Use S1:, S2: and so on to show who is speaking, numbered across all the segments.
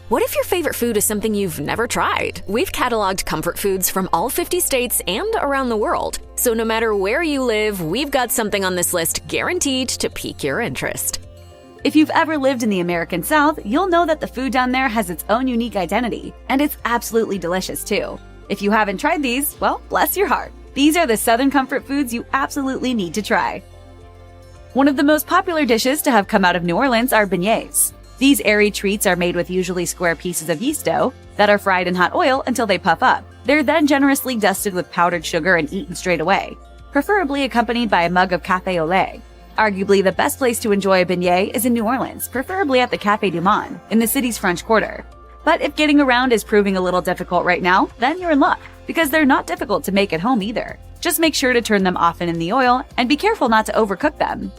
S1: What if your favorite food is something you've never tried? We've cataloged comfort foods from all 50 states and around the world. So no matter where you live, we've got something on this list guaranteed to pique your interest.
S2: If you've ever lived in the American South, you'll know that the food down there has its own unique identity, and it's absolutely delicious too. If you haven't tried these, well, bless your heart. These are the Southern comfort foods you absolutely need to try. One of the most popular dishes to have come out of New Orleans are beignets. These airy treats are made with usually square pieces of yeast dough that are fried in hot oil until they puff up. They're then generously dusted with powdered sugar and eaten straight away, preferably accompanied by a mug of café au lait. Arguably the best place to enjoy a beignet is in New Orleans, preferably at the Café du Monde, in the city's French Quarter. But if getting around is proving a little difficult right now, then you're in luck, because they're not difficult to make at home either. Just make sure to turn them often in the oil, and be careful not to overcook them.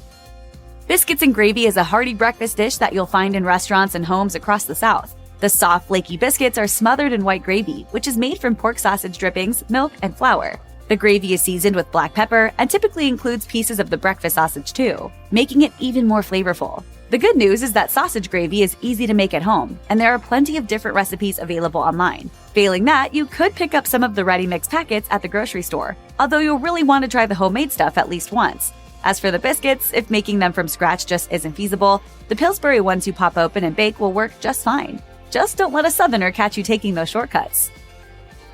S2: Biscuits and gravy is a hearty breakfast dish that you'll find in restaurants and homes across the South. The soft, flaky biscuits are smothered in white gravy, which is made from pork sausage drippings, milk, and flour. The gravy is seasoned with black pepper and typically includes pieces of the breakfast sausage too, making it even more flavorful. The good news is that sausage gravy is easy to make at home, and there are plenty of different recipes available online. Failing that, you could pick up some of the ready-mix packets at the grocery store, although you'll really want to try the homemade stuff at least once. As for the biscuits, if making them from scratch just isn't feasible, the Pillsbury ones you pop open and bake will work just fine. Just don't let a Southerner catch you taking those shortcuts.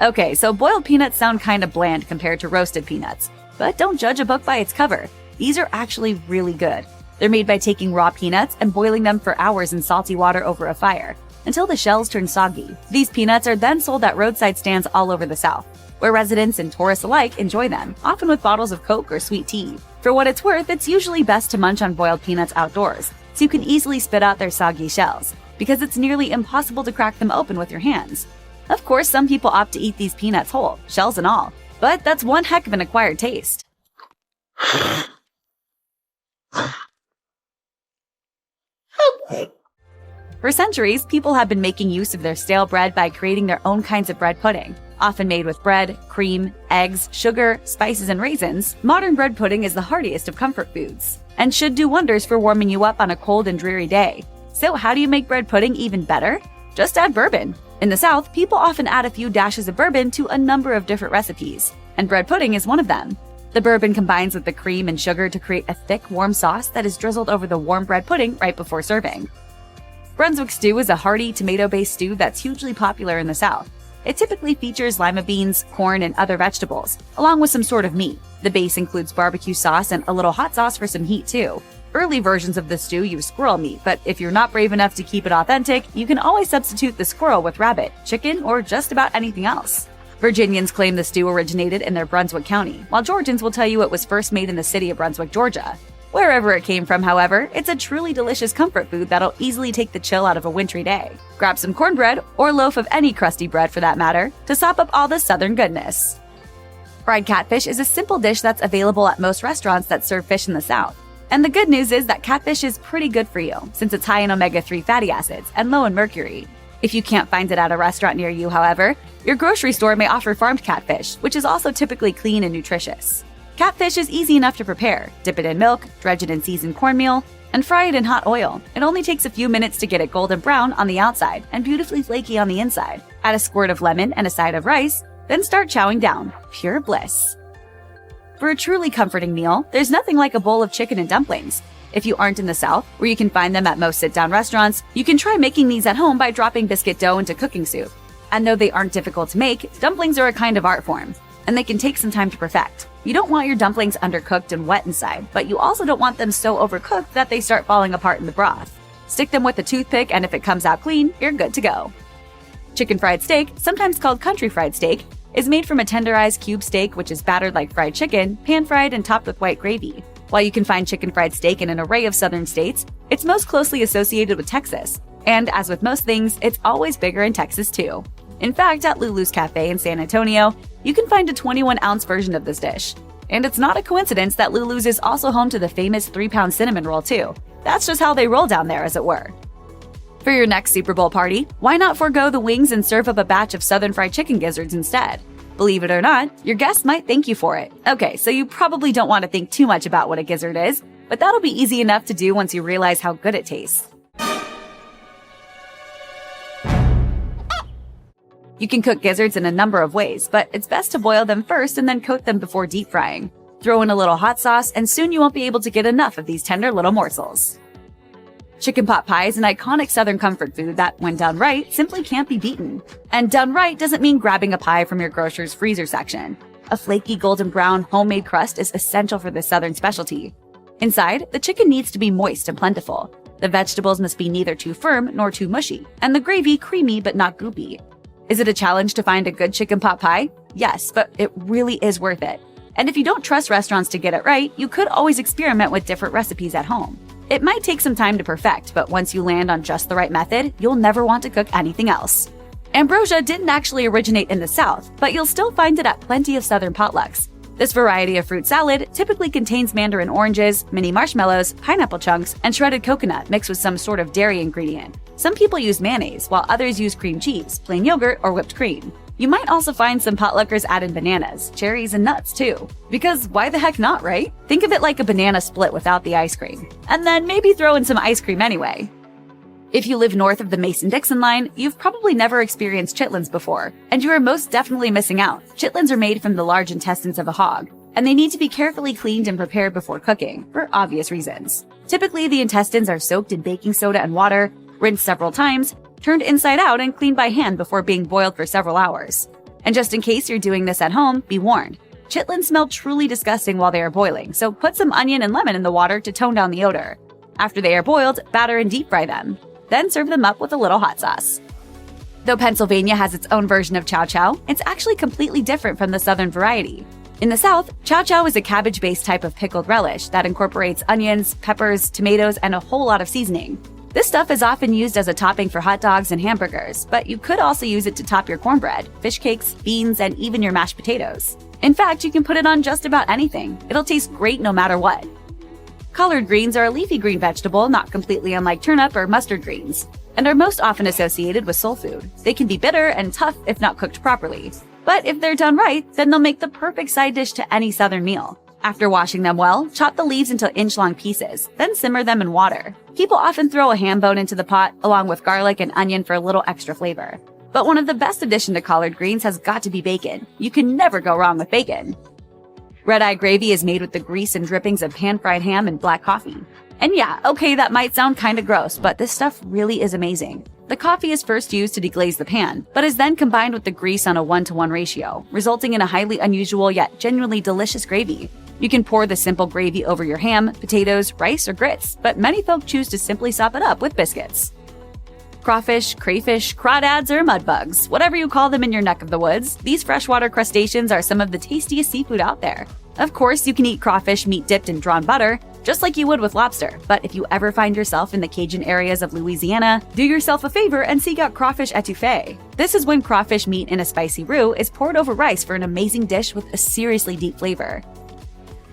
S2: Okay, so boiled peanuts sound kinda bland compared to roasted peanuts, but don't judge a book by its cover. These are actually really good. They're made by taking raw peanuts and boiling them for hours in salty water over a fire, until the shells turn soggy. These peanuts are then sold at roadside stands all over the South, where residents and tourists alike enjoy them, often with bottles of Coke or sweet tea. For what it's worth, it's usually best to munch on boiled peanuts outdoors, so you can easily spit out their soggy shells, because it's nearly impossible to crack them open with your hands. Of course, some people opt to eat these peanuts whole, shells and all, but that's one heck of an acquired taste. For centuries, people have been making use of their stale bread by creating their own kinds of bread pudding. Often made with bread, cream, eggs, sugar, spices, and raisins, modern bread pudding is the heartiest of comfort foods, and should do wonders for warming you up on a cold and dreary day. So how do you make bread pudding even better? Just add bourbon. In the South, people often add a few dashes of bourbon to a number of different recipes, and bread pudding is one of them. The bourbon combines with the cream and sugar to create a thick, warm sauce that is drizzled over the warm bread pudding right before serving. Brunswick stew is a hearty, tomato-based stew that's hugely popular in the South. It typically features lima beans, corn, and other vegetables, along with some sort of meat. The base includes barbecue sauce and a little hot sauce for some heat too. Early versions of the stew use squirrel meat, but if you're not brave enough to keep it authentic, you can always substitute the squirrel with rabbit, chicken, or just about anything else. Virginians claim the stew originated in their Brunswick County, while Georgians will tell you it was first made in the city of Brunswick, Georgia. Wherever it came from, however, it's a truly delicious comfort food that'll easily take the chill out of a wintry day. Grab some cornbread, or a loaf of any crusty bread for that matter, to sop up all the Southern goodness. Fried catfish is a simple dish that's available at most restaurants that serve fish in the South. And the good news is that catfish is pretty good for you, since it's high in omega-3 fatty acids and low in mercury. If you can't find it at a restaurant near you, however, your grocery store may offer farmed catfish, which is also typically clean and nutritious. Catfish is easy enough to prepare. Dip it in milk, dredge it in seasoned cornmeal, and fry it in hot oil. It only takes a few minutes to get it golden brown on the outside and beautifully flaky on the inside. Add a squirt of lemon and a side of rice, then start chowing down. Pure bliss. For a truly comforting meal, there's nothing like a bowl of chicken and dumplings. If you aren't in the South, where you can find them at most sit-down restaurants, you can try making these at home by dropping biscuit dough into cooking soup. And though they aren't difficult to make, dumplings are a kind of art form, and they can take some time to perfect. You don't want your dumplings undercooked and wet inside, but you also don't want them so overcooked that they start falling apart in the broth. Stick them with a toothpick, and if it comes out clean, you're good to go. Chicken fried steak, sometimes called country fried steak, is made from a tenderized cube steak which is battered like fried chicken, pan-fried and topped with white gravy. While you can find chicken fried steak in an array of southern states, it's most closely associated with Texas. And as with most things, it's always bigger in Texas too. In fact, at Lulu's Cafe in San Antonio, you can find a 21-ounce version of this dish. And it's not a coincidence that Lulu's is also home to the famous 3-pound cinnamon roll too. That's just how they roll down there, as it were. For your next Super Bowl party, why not forego the wings and serve up a batch of Southern fried chicken gizzards instead? Believe it or not, your guests might thank you for it. Okay, so you probably don't want to think too much about what a gizzard is, but that'll be easy enough to do once you realize how good it tastes. You can cook gizzards in a number of ways, but it's best to boil them first and then coat them before deep frying. Throw in a little hot sauce, and soon you won't be able to get enough of these tender little morsels. Chicken pot pie is an iconic Southern comfort food that, when done right, simply can't be beaten. And done right doesn't mean grabbing a pie from your grocer's freezer section. A flaky golden brown homemade crust is essential for this Southern specialty. Inside, the chicken needs to be moist and plentiful. The vegetables must be neither too firm nor too mushy, and the gravy creamy but not goopy. Is it a challenge to find a good chicken pot pie? Yes, but it really is worth it. And if you don't trust restaurants to get it right, you could always experiment with different recipes at home. It might take some time to perfect, but once you land on just the right method, you'll never want to cook anything else. Ambrosia didn't actually originate in the South, but you'll still find it at plenty of Southern potlucks. This variety of fruit salad typically contains mandarin oranges, mini marshmallows, pineapple chunks, and shredded coconut mixed with some sort of dairy ingredient. Some people use mayonnaise, while others use cream cheese, plain yogurt, or whipped cream. You might also find some potluckers add in bananas, cherries, and nuts too. Because why the heck not, right? Think of it like a banana split without the ice cream. And then maybe throw in some ice cream anyway. If you live north of the Mason-Dixon line, you've probably never experienced chitlins before, and you are most definitely missing out. Chitlins are made from the large intestines of a hog, and they need to be carefully cleaned and prepared before cooking, for obvious reasons. Typically, the intestines are soaked in baking soda and water, rinsed several times, turned inside out, and cleaned by hand before being boiled for several hours. And just in case you're doing this at home, be warned. Chitlins smell truly disgusting while they are boiling, so put some onion and lemon in the water to tone down the odor. After they are boiled, batter and deep fry them. Then serve them up with a little hot sauce. Though Pennsylvania has its own version of chow chow, it's actually completely different from the Southern variety. In the South, chow chow is a cabbage-based type of pickled relish that incorporates onions, peppers, tomatoes, and a whole lot of seasoning. This stuff is often used as a topping for hot dogs and hamburgers, but you could also use it to top your cornbread, fish cakes, beans, and even your mashed potatoes. In fact, you can put it on just about anything. It'll taste great no matter what. Collard greens are a leafy green vegetable not completely unlike turnip or mustard greens, and are most often associated with soul food. They can be bitter and tough if not cooked properly. But if they're done right, then they'll make the perfect side dish to any Southern meal. After washing them well, chop the leaves into inch-long pieces, then simmer them in water. People often throw a ham bone into the pot, along with garlic and onion for a little extra flavor. But one of the best additions to collard greens has got to be bacon. You can never go wrong with bacon. Red-eye gravy is made with the grease and drippings of pan-fried ham and black coffee. And yeah, okay, that might sound kinda gross, but this stuff really is amazing. The coffee is first used to deglaze the pan, but is then combined with the grease on a 1-to-1 ratio, resulting in a highly unusual yet genuinely delicious gravy. You can pour the simple gravy over your ham, potatoes, rice, or grits, but many folk choose to simply sop it up with biscuits. Crawfish, crayfish, crawdads, or mudbugs, whatever you call them in your neck of the woods, these freshwater crustaceans are some of the tastiest seafood out there. Of course, you can eat crawfish meat dipped in drawn butter, just like you would with lobster, but if you ever find yourself in the Cajun areas of Louisiana, do yourself a favor and seek out crawfish etouffee. This is when crawfish meat in a spicy roux is poured over rice for an amazing dish with a seriously deep flavor.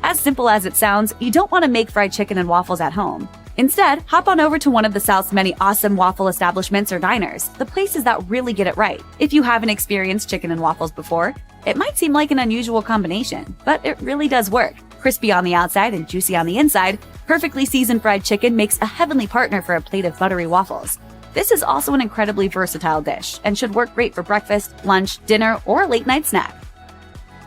S2: As simple as it sounds, you don't want to make fried chicken and waffles at home. Instead, hop on over to one of the South's many awesome waffle establishments or diners, the places that really get it right. If you haven't experienced chicken and waffles before, it might seem like an unusual combination, but it really does work. Crispy on the outside and juicy on the inside, perfectly seasoned fried chicken makes a heavenly partner for a plate of buttery waffles. This is also an incredibly versatile dish and should work great for breakfast, lunch, dinner, or a late-night snack.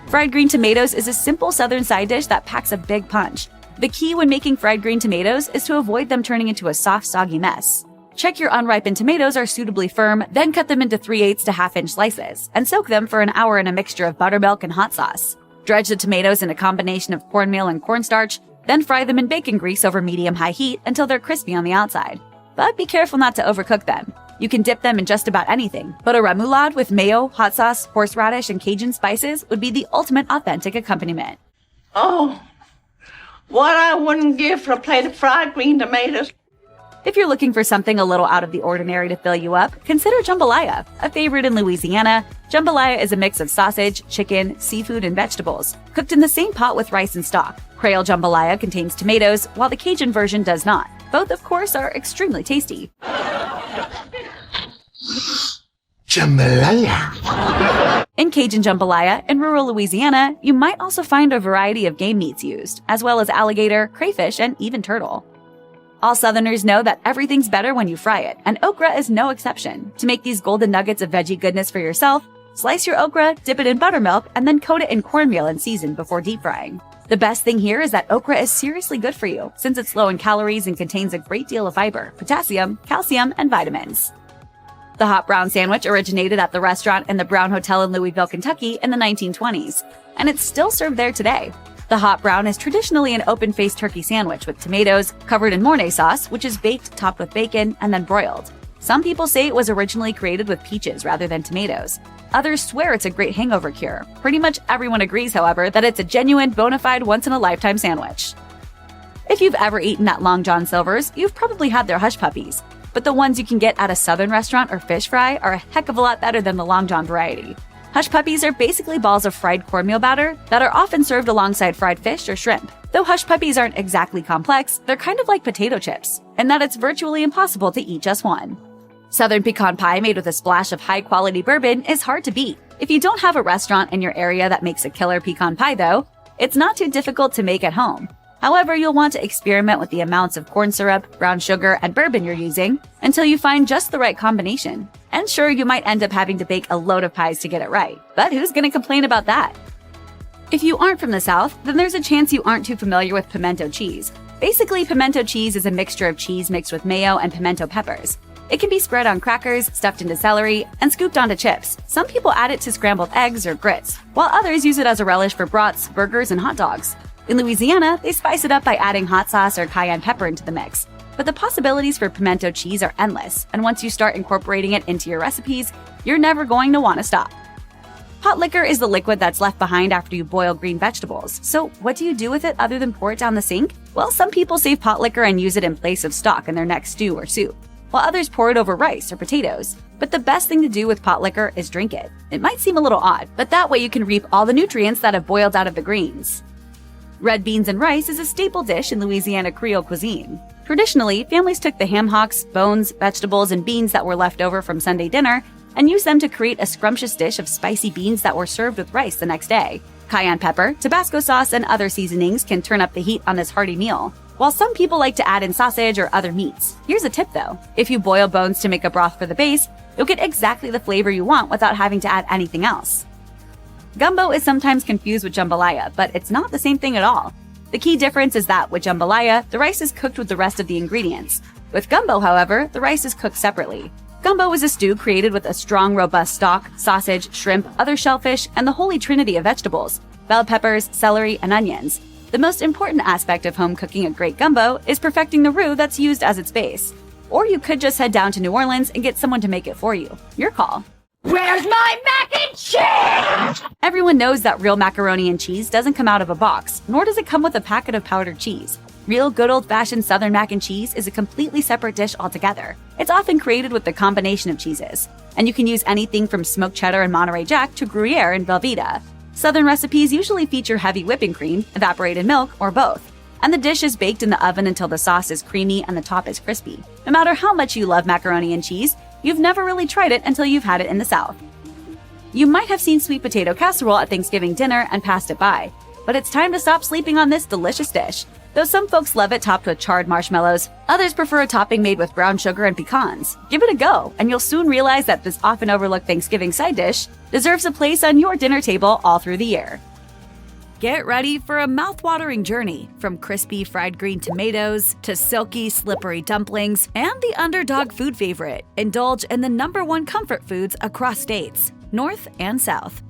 S2: Fried green tomatoes is a simple Southern side dish that packs a big punch. The key when making fried green tomatoes is to avoid them turning into a soft, soggy mess. Check your unripened tomatoes are suitably firm, then cut them into 3/8 to half-inch slices, and soak them for an hour in a mixture of buttermilk and hot sauce. Dredge the tomatoes in a combination of cornmeal and cornstarch, then fry them in bacon grease over medium-high heat until they're crispy on the outside. But be careful not to overcook them. You can dip them in just about anything, but a remoulade with mayo, hot sauce, horseradish, and Cajun spices would be the ultimate authentic accompaniment.
S3: Oh, what I wouldn't give for a plate of fried green tomatoes.
S2: If you're looking for something a little out of the ordinary to fill you up, consider jambalaya. A favorite in Louisiana, jambalaya is a mix of sausage, chicken, seafood, and vegetables, cooked in the same pot with rice and stock. Creole jambalaya contains tomatoes, while the Cajun version does not. Both, of course, are extremely tasty.
S4: Jambalaya.
S2: In Cajun jambalaya, in rural Louisiana, you might also find a variety of game meats used, as well as alligator, crayfish, and even turtle. All Southerners know that everything's better when you fry it, and okra is no exception. To make these golden nuggets of veggie goodness for yourself, slice your okra, dip it in buttermilk, and then coat it in cornmeal and season before deep frying. The best thing here is that okra is seriously good for you, since it's low in calories and contains a great deal of fiber, potassium, calcium, and vitamins. The hot brown sandwich originated at the restaurant in the Brown Hotel in Louisville, Kentucky in the 1920s, and it's still served there today. The hot brown is traditionally an open-faced turkey sandwich with tomatoes covered in Mornay sauce, which is baked, topped with bacon, and then broiled. Some people say it was originally created with peaches rather than tomatoes. Others swear it's a great hangover cure. Pretty much everyone agrees, however, that it's a genuine, bona fide, once-in-a-lifetime sandwich. If you've ever eaten at Long John Silver's, you've probably had their hush puppies. But the ones you can get at a Southern restaurant or fish fry are a heck of a lot better than the Long John variety. Hush puppies are basically balls of fried cornmeal batter that are often served alongside fried fish or shrimp. Though hush puppies aren't exactly complex, they're kind of like potato chips, in that it's virtually impossible to eat just one. Southern pecan pie made with a splash of high-quality bourbon is hard to beat. If you don't have a restaurant in your area that makes a killer pecan pie, though, it's not too difficult to make at home. However, you'll want to experiment with the amounts of corn syrup, brown sugar, and bourbon you're using until you find just the right combination. And sure, you might end up having to bake a load of pies to get it right, but who's gonna complain about that? If you aren't from the South, then there's a chance you aren't too familiar with pimento cheese. Basically, pimento cheese is a mixture of cheese mixed with mayo and pimento peppers. It can be spread on crackers, stuffed into celery, and scooped onto chips. Some people add it to scrambled eggs or grits, while others use it as a relish for brats, burgers, and hot dogs. In Louisiana, they spice it up by adding hot sauce or cayenne pepper into the mix. But the possibilities for pimento cheese are endless, and once you start incorporating it into your recipes, you're never going to want to stop. Pot liquor is the liquid that's left behind after you boil green vegetables. So what do you do with it other than pour it down the sink? Well, some people save pot liquor and use it in place of stock in their next stew or soup, while others pour it over rice or potatoes. But the best thing to do with pot liquor is drink it. It might seem a little odd, but that way you can reap all the nutrients that have boiled out of the greens. Red beans and rice is a staple dish in Louisiana Creole cuisine. Traditionally, families took the ham hocks, bones, vegetables, and beans that were left over from Sunday dinner and used them to create a scrumptious dish of spicy beans that were served with rice the next day. Cayenne pepper, Tabasco sauce, and other seasonings can turn up the heat on this hearty meal, while some people like to add in sausage or other meats. Here's a tip though. If you boil bones to make a broth for the base, you'll get exactly the flavor you want without having to add anything else. Gumbo is sometimes confused with jambalaya, but it's not the same thing at all. The key difference is that with jambalaya, the rice is cooked with the rest of the ingredients. With gumbo, however, the rice is cooked separately. Gumbo is a stew created with a strong, robust stock, sausage, shrimp, other shellfish, and the holy trinity of vegetables: bell peppers, celery, and onions. The most important aspect of home cooking a great gumbo is perfecting the roux that's used as its base. Or you could just head down to New Orleans and get someone to make it for you. Your call.
S3: Where's my mac and cheese?
S2: Everyone knows that real macaroni and cheese doesn't come out of a box, nor does it come with a packet of powdered cheese. Real good old-fashioned Southern mac and cheese is a completely separate dish altogether. It's often created with the combination of cheeses, and you can use anything from smoked cheddar and Monterey Jack to Gruyere and Velveeta. Southern recipes usually feature heavy whipping cream, evaporated milk, or both, and the dish is baked in the oven until the sauce is creamy and the top is crispy. No matter how much you love macaroni and cheese, you've never really tried it until you've had it in the South. You might have seen sweet potato casserole at Thanksgiving dinner and passed it by, but it's time to stop sleeping on this delicious dish. Though some folks love it topped with charred marshmallows, others prefer a topping made with brown sugar and pecans. Give it a go, and you'll soon realize that this often overlooked Thanksgiving side dish deserves a place on your dinner table all through the year. Get ready for a mouth-watering journey, from crispy fried green tomatoes to silky, slippery dumplings and the underdog food favorite. Indulge in the #1 comfort foods across states, North and South.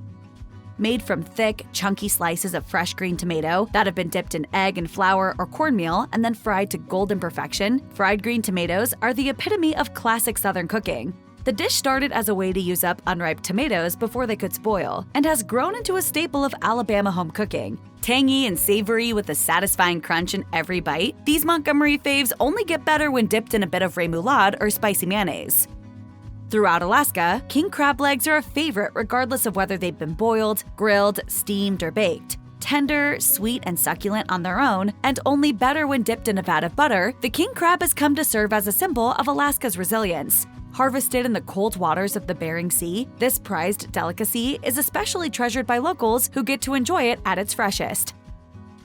S2: Made from thick, chunky slices of fresh green tomato that have been dipped in egg and flour or cornmeal and then fried to golden perfection, fried green tomatoes are the epitome of classic Southern cooking. The dish started as a way to use up unripe tomatoes before they could spoil, and has grown into a staple of Alabama home cooking. Tangy and savory with a satisfying crunch in every bite, these Montgomery faves only get better when dipped in a bit of remoulade or spicy mayonnaise. Throughout Alaska, king crab legs are a favorite regardless of whether they've been boiled, grilled, steamed, or baked. Tender, sweet, and succulent on their own, and only better when dipped in a vat of butter, the king crab has come to serve as a symbol of Alaska's resilience. Harvested in the cold waters of the Bering Sea, this prized delicacy is especially treasured by locals who get to enjoy it at its freshest.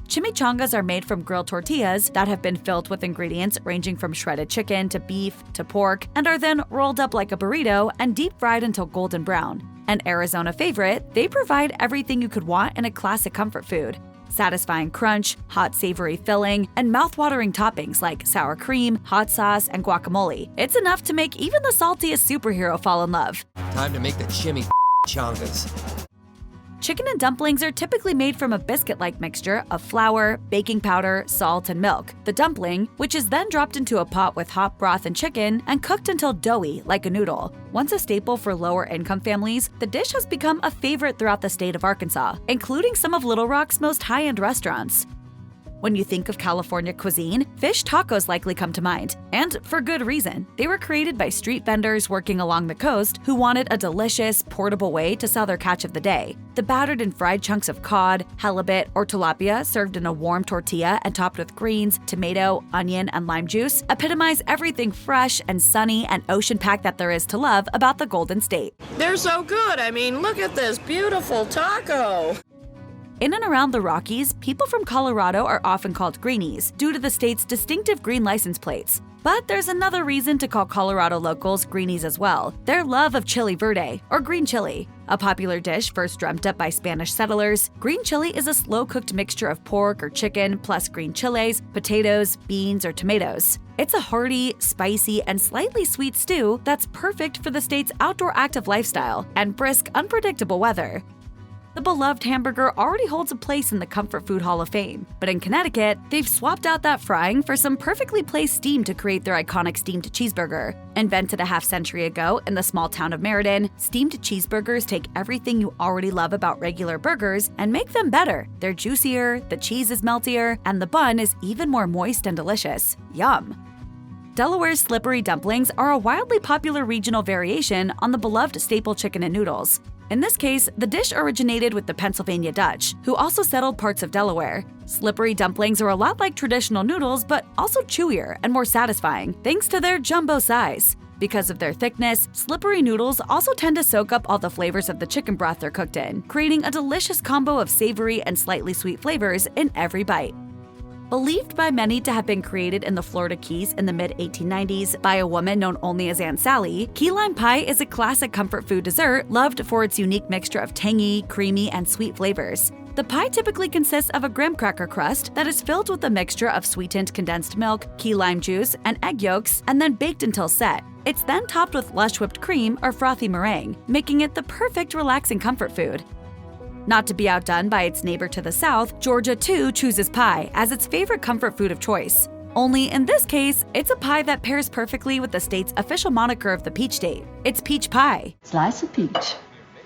S2: Chimichangas are made from grilled tortillas that have been filled with ingredients ranging from shredded chicken to beef to pork and are then rolled up like a burrito and deep fried until golden brown. An Arizona favorite, they provide everything you could want in a classic comfort food. Satisfying crunch, hot savory filling, and mouth-watering toppings like sour cream, hot sauce, and guacamole. It's enough to make even the saltiest superhero fall in love.
S4: Time to make the chimichangas.
S2: Chicken and dumplings are typically made from a biscuit-like mixture of flour, baking powder, salt, and milk. The dumpling, which is then dropped into a pot with hot broth and chicken and cooked until doughy, like a noodle. Once a staple for lower-income families, the dish has become a favorite throughout the state of Arkansas, including some of Little Rock's most high-end restaurants. When you think of California cuisine, fish tacos likely come to mind, and for good reason. They were created by street vendors working along the coast who wanted a delicious, portable way to sell their catch of the day. The battered and fried chunks of cod, halibut, or tilapia served in a warm tortilla and topped with greens, tomato, onion, and lime juice epitomize everything fresh and sunny and ocean-packed that there is to love about the Golden State.
S5: They're so good. I mean, look at this beautiful taco.
S2: In and around the Rockies, people from Colorado are often called greenies due to the state's distinctive green license plates. But there's another reason to call Colorado locals greenies as well: their love of chili verde, or green chili. A popular dish first dreamt up by Spanish settlers, green chili is a slow-cooked mixture of pork or chicken plus green chiles, potatoes, beans, or tomatoes. It's a hearty, spicy, and slightly sweet stew that's perfect for the state's outdoor active lifestyle and brisk, unpredictable weather. The beloved hamburger already holds a place in the Comfort Food Hall of Fame, but in Connecticut, they've swapped out that frying for some perfectly placed steam to create their iconic steamed cheeseburger. Invented a half-century ago in the small town of Meriden, steamed cheeseburgers take everything you already love about regular burgers and make them better. They're juicier, the cheese is meltier, and the bun is even more moist and delicious. Yum! Delaware's slippery dumplings are a wildly popular regional variation on the beloved staple chicken and noodles. In this case, the dish originated with the Pennsylvania Dutch, who also settled parts of Delaware. Slippery dumplings are a lot like traditional noodles, but also chewier and more satisfying, thanks to their jumbo size. Because of their thickness, slippery noodles also tend to soak up all the flavors of the chicken broth they're cooked in, creating a delicious combo of savory and slightly sweet flavors in every bite. Believed by many to have been created in the Florida Keys in the mid-1890s by a woman known only as Aunt Sally, key lime pie is a classic comfort food dessert loved for its unique mixture of tangy, creamy, and sweet flavors. The pie typically consists of a graham cracker crust that is filled with a mixture of sweetened condensed milk, key lime juice, and egg yolks, and then baked until set. It's then topped with lush whipped cream or frothy meringue, making it the perfect relaxing comfort food. Not to be outdone by its neighbor to the south, Georgia too chooses pie as its favorite comfort food of choice. Only in this case, it's a pie that pairs perfectly with the state's official moniker of the peach state. It's peach pie.
S6: Slice of peach.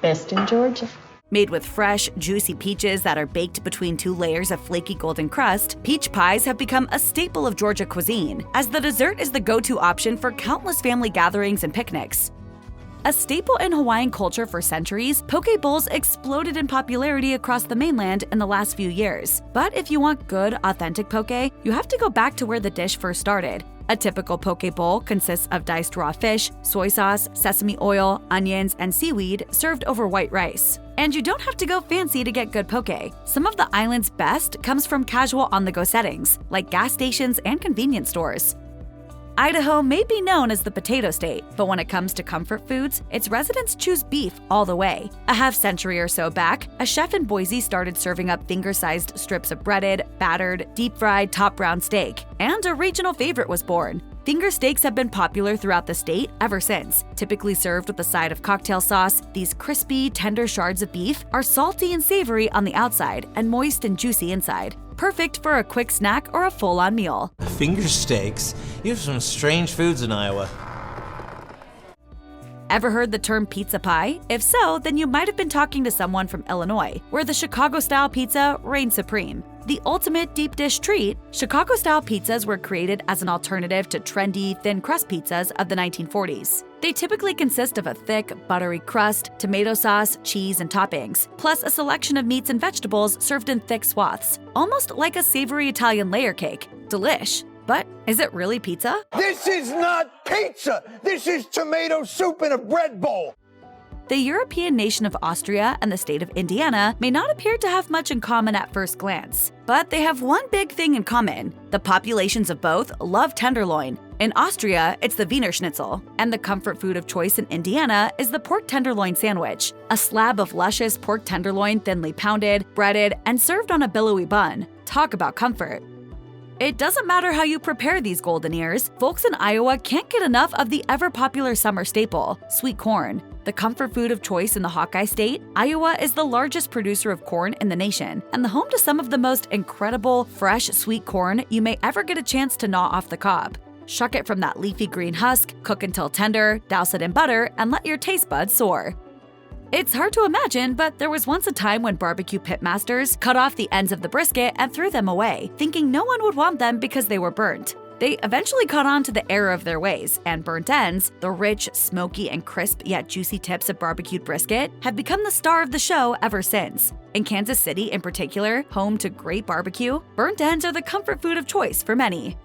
S6: Best in Georgia.
S2: Made with fresh, juicy peaches that are baked between two layers of flaky golden crust, peach pies have become a staple of Georgia cuisine, as the dessert is the go-to option for countless family gatherings and picnics. A staple in Hawaiian culture for centuries, poke bowls exploded in popularity across the mainland in the last few years. But if you want good, authentic poke, you have to go back to where the dish first started. A typical poke bowl consists of diced raw fish, soy sauce, sesame oil, onions, and seaweed served over white rice. And you don't have to go fancy to get good poke. Some of the island's best comes from casual on-the-go settings, like gas stations and convenience stores. Idaho may be known as the potato state, but when it comes to comfort foods, its residents choose beef all the way. A half-century or so back, a chef in Boise started serving up finger-sized strips of breaded, battered, deep-fried top brown steak, and a regional favorite was born. Finger steaks have been popular throughout the state ever since. Typically served with a side of cocktail sauce, these crispy, tender shards of beef are salty and savory on the outside and moist and juicy inside. Perfect for a quick snack or a full-on meal.
S7: Finger steaks? You have some strange foods in Iowa.
S2: Ever heard the term pizza pie? If so, then you might have been talking to someone from Illinois, where the Chicago-style pizza reigns supreme. The ultimate deep dish treat, Chicago-style pizzas were created as an alternative to trendy, thin-crust pizzas of the 1940s. They typically consist of a thick, buttery crust, tomato sauce, cheese, and toppings, plus a selection of meats and vegetables served in thick swaths, almost like a savory Italian layer cake. Delish. But is it really pizza?
S8: This is not pizza! This is tomato soup in a bread bowl!
S2: The European nation of Austria and the state of Indiana may not appear to have much in common at first glance, but they have one big thing in common. The populations of both love tenderloin. In Austria, it's the Wiener Schnitzel, and the comfort food of choice in Indiana is the pork tenderloin sandwich, a slab of luscious pork tenderloin thinly pounded, breaded, and served on a billowy bun. Talk about comfort. It doesn't matter how you prepare these golden ears, folks in Iowa can't get enough of the ever-popular summer staple, sweet corn. The comfort food of choice in the Hawkeye State, Iowa is the largest producer of corn in the nation and the home to some of the most incredible, fresh, sweet corn you may ever get a chance to gnaw off the cob. Shuck it from that leafy green husk, cook until tender, douse it in butter, and let your taste buds soar. It's hard to imagine, but there was once a time when barbecue pitmasters cut off the ends of the brisket and threw them away, thinking no one would want them because they were burnt. They eventually caught on to the error of their ways, and burnt ends, the rich, smoky, and crisp yet juicy tips of barbecued brisket, have become the star of the show ever since. In Kansas City in particular, home to great barbecue, burnt ends are the comfort food of choice for many.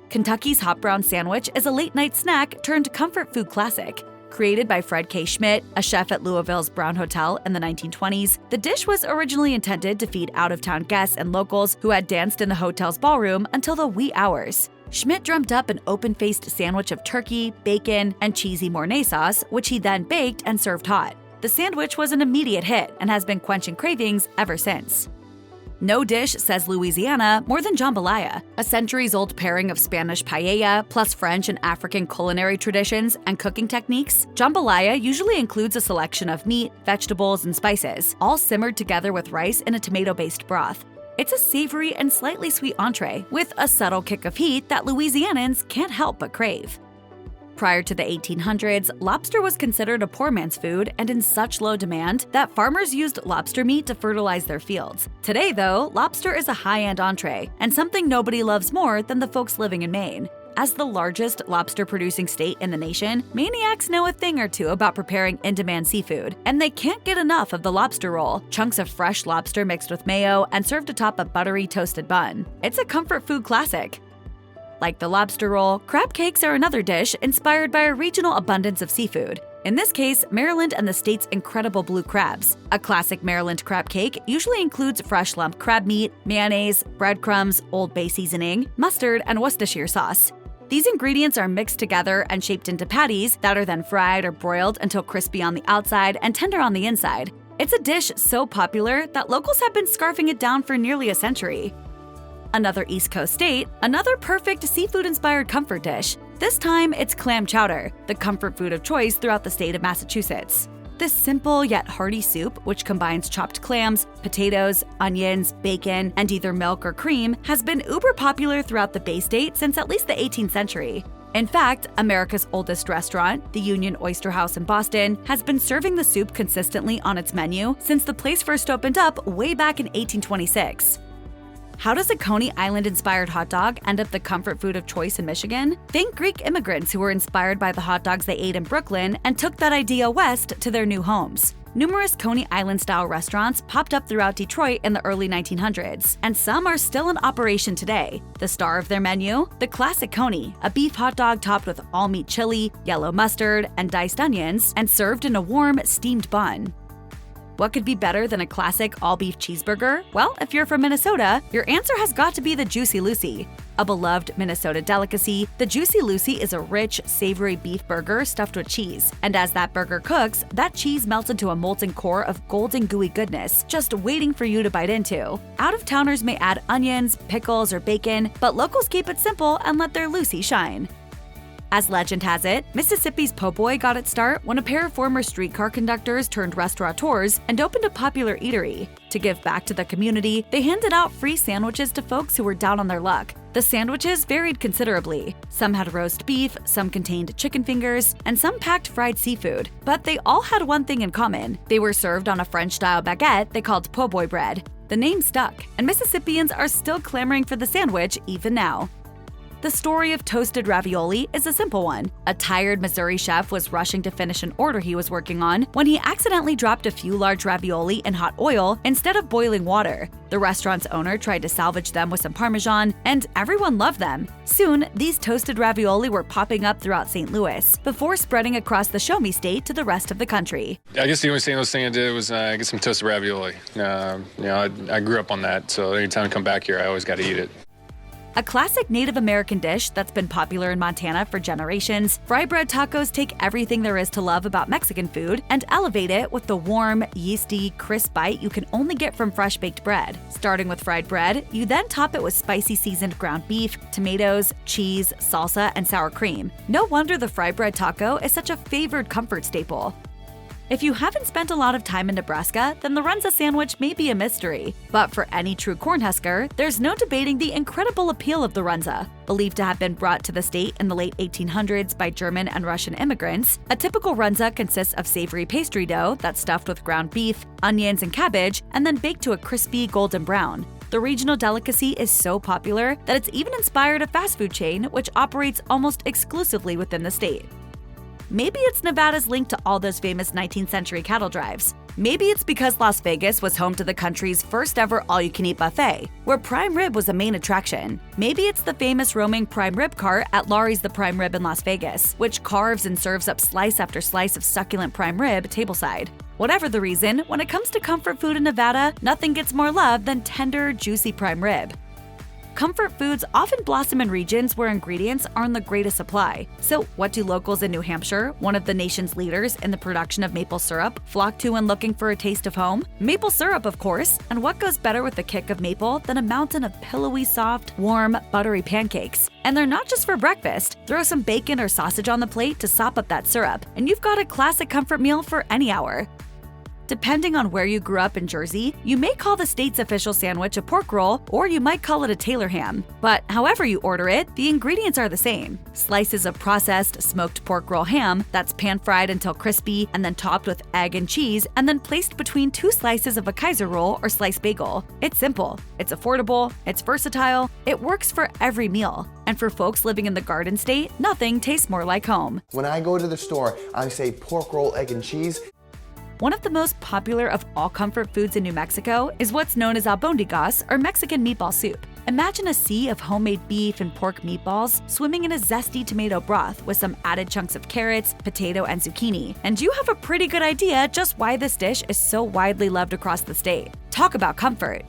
S2: Kentucky's hot brown sandwich is a late-night snack turned comfort food classic. Created by Fred K. Schmidt, a chef at Louisville's Brown Hotel in the 1920s, the dish was originally intended to feed out-of-town guests and locals who had danced in the hotel's ballroom until the wee hours. Schmidt dreamt up an open-faced sandwich of turkey, bacon, and cheesy Mornay sauce, which he then baked and served hot. The sandwich was an immediate hit and has been quenching cravings ever since. No dish says Louisiana more than jambalaya, a centuries-old pairing of Spanish paella plus French and African culinary traditions and cooking techniques. Jambalaya usually includes a selection of meat, vegetables, and spices, all simmered together with rice in a tomato-based broth. It's a savory and slightly sweet entree with a subtle kick of heat that Louisianans can't help but crave. Prior to the 1800s, lobster was considered a poor man's food and in such low demand that farmers used lobster meat to fertilize their fields. Today, though, lobster is a high-end entree and something nobody loves more than the folks living in Maine. As the largest lobster-producing state in the nation, maniacs know a thing or two about preparing in-demand seafood, and they can't get enough of the lobster roll, chunks of fresh lobster mixed with mayo and served atop a buttery toasted bun. It's a comfort food classic. Like the lobster roll, crab cakes are another dish inspired by a regional abundance of seafood. In this case, Maryland and the state's incredible blue crabs. A classic Maryland crab cake usually includes fresh lumped crab meat, mayonnaise, breadcrumbs, Old Bay seasoning, mustard, and Worcestershire sauce. These ingredients are mixed together and shaped into patties that are then fried or broiled until crispy on the outside and tender on the inside. It's a dish so popular that locals have been scarfing it down for nearly a century. Another East Coast state, another perfect seafood-inspired comfort dish. This time, it's clam chowder, the comfort food of choice throughout the state of Massachusetts. This simple yet hearty soup, which combines chopped clams, potatoes, onions, bacon, and either milk or cream, has been uber popular throughout the Bay State since at least the 18th century. In fact, America's oldest restaurant, the Union Oyster House in Boston, has been serving the soup consistently on its menu since the place first opened up way back in 1826. How does a Coney Island-inspired hot dog end up the comfort food of choice in Michigan? Think Greek immigrants who were inspired by the hot dogs they ate in Brooklyn and took that idea west to their new homes. Numerous Coney Island-style restaurants popped up throughout Detroit in the early 1900s, and some are still in operation today. The star of their menu? The classic Coney, a beef hot dog topped with all-meat chili, yellow mustard, and diced onions, and served in a warm, steamed bun. What could be better than a classic all-beef cheeseburger? Well, if you're from Minnesota, your answer has got to be the Juicy Lucy. A beloved Minnesota delicacy, the Juicy Lucy is a rich, savory beef burger stuffed with cheese. And as that burger cooks, that cheese melts into a molten core of golden gooey goodness, just waiting for you to bite into. Out-of-towners may add onions, pickles, or bacon, but locals keep it simple and let their Lucy shine. As legend has it, Mississippi's po' boy got its start when a pair of former streetcar conductors turned restaurateurs and opened a popular eatery. To give back to the community, they handed out free sandwiches to folks who were down on their luck. The sandwiches varied considerably. Some had roast beef, some contained chicken fingers, and some packed fried seafood. But they all had one thing in common. They were served on a French-style baguette they called po' boy bread. The name stuck, and Mississippians are still clamoring for the sandwich even now. The story of toasted ravioli is a simple one. A tired Missouri chef was rushing to finish an order he was working on when he accidentally dropped a few large ravioli in hot oil instead of boiling water. The restaurant's owner tried to salvage them with some Parmesan, and everyone loved them. Soon, these toasted ravioli were popping up throughout St. Louis, before spreading across the Show Me State to the rest of the country.
S8: I guess the only St. Louis thing I did was get some toasted ravioli. I grew up on that, so anytime I come back here, I always got to eat it.
S2: A classic Native American dish that's been popular in Montana for generations, fry bread tacos take everything there is to love about Mexican food and elevate it with the warm, yeasty, crisp bite you can only get from fresh-baked bread. Starting with fried bread, you then top it with spicy seasoned ground beef, tomatoes, cheese, salsa, and sour cream. No wonder the fry bread taco is such a favored comfort staple. If you haven't spent a lot of time in Nebraska, then the Runza sandwich may be a mystery. But for any true Cornhusker, there's no debating the incredible appeal of the Runza. Believed to have been brought to the state in the late 1800s by German and Russian immigrants, a typical Runza consists of savory pastry dough that's stuffed with ground beef, onions, and cabbage, and then baked to a crispy golden brown. The regional delicacy is so popular that it's even inspired a fast food chain which operates almost exclusively within the state. Maybe it's Nevada's link to all those famous 19th century cattle drives. Maybe it's because Las Vegas was home to the country's first ever all-you-can-eat buffet, where prime rib was a main attraction. Maybe it's the famous roaming prime rib cart at Laurie's The Prime Rib in Las Vegas, which carves and serves up slice after slice of succulent prime rib tableside. Whatever the reason, when it comes to comfort food in Nevada, nothing gets more love than tender, juicy prime rib. Comfort foods often blossom in regions where ingredients are in the greatest supply. So what do locals in New Hampshire, one of the nation's leaders in the production of maple syrup, flock to when looking for a taste of home? Maple syrup, of course, and what goes better with the kick of maple than a mountain of pillowy, soft, warm, buttery pancakes? And they're not just for breakfast. Throw some bacon or sausage on the plate to sop up that syrup, and you've got a classic comfort meal for any hour. Depending on where you grew up in Jersey, you may call the state's official sandwich a pork roll, or you might call it a Taylor ham. But however you order it, the ingredients are the same. Slices of processed, smoked pork roll ham that's pan-fried until crispy and then topped with egg and cheese and then placed between two slices of a Kaiser roll or sliced bagel. It's simple, it's affordable, it's versatile, it works for every meal. And for folks living in the Garden State, nothing tastes more like home.
S9: When I go to the store, I say pork roll, egg and cheese.
S2: One of the most popular of all comfort foods in New Mexico is what's known as albondigas, or Mexican meatball soup. Imagine a sea of homemade beef and pork meatballs swimming in a zesty tomato broth with some added chunks of carrots, potato, and zucchini. And you have a pretty good idea just why this dish is so widely loved across the state. Talk about comfort!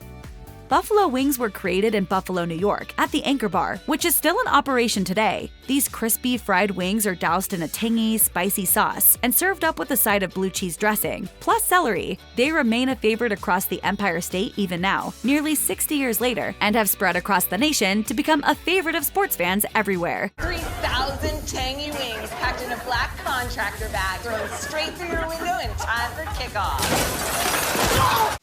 S2: Buffalo wings were created in Buffalo, New York, at the Anchor Bar, which is still in operation today. These crispy fried wings are doused in a tangy, spicy sauce and served up with a side of blue cheese dressing, plus celery. They remain a favorite across the Empire State even now, nearly 60 years later, and have spread across the nation to become a favorite of sports fans everywhere.
S10: 3,000 tangy wings packed in a black contractor bag, thrown straight through your window in time for kickoff.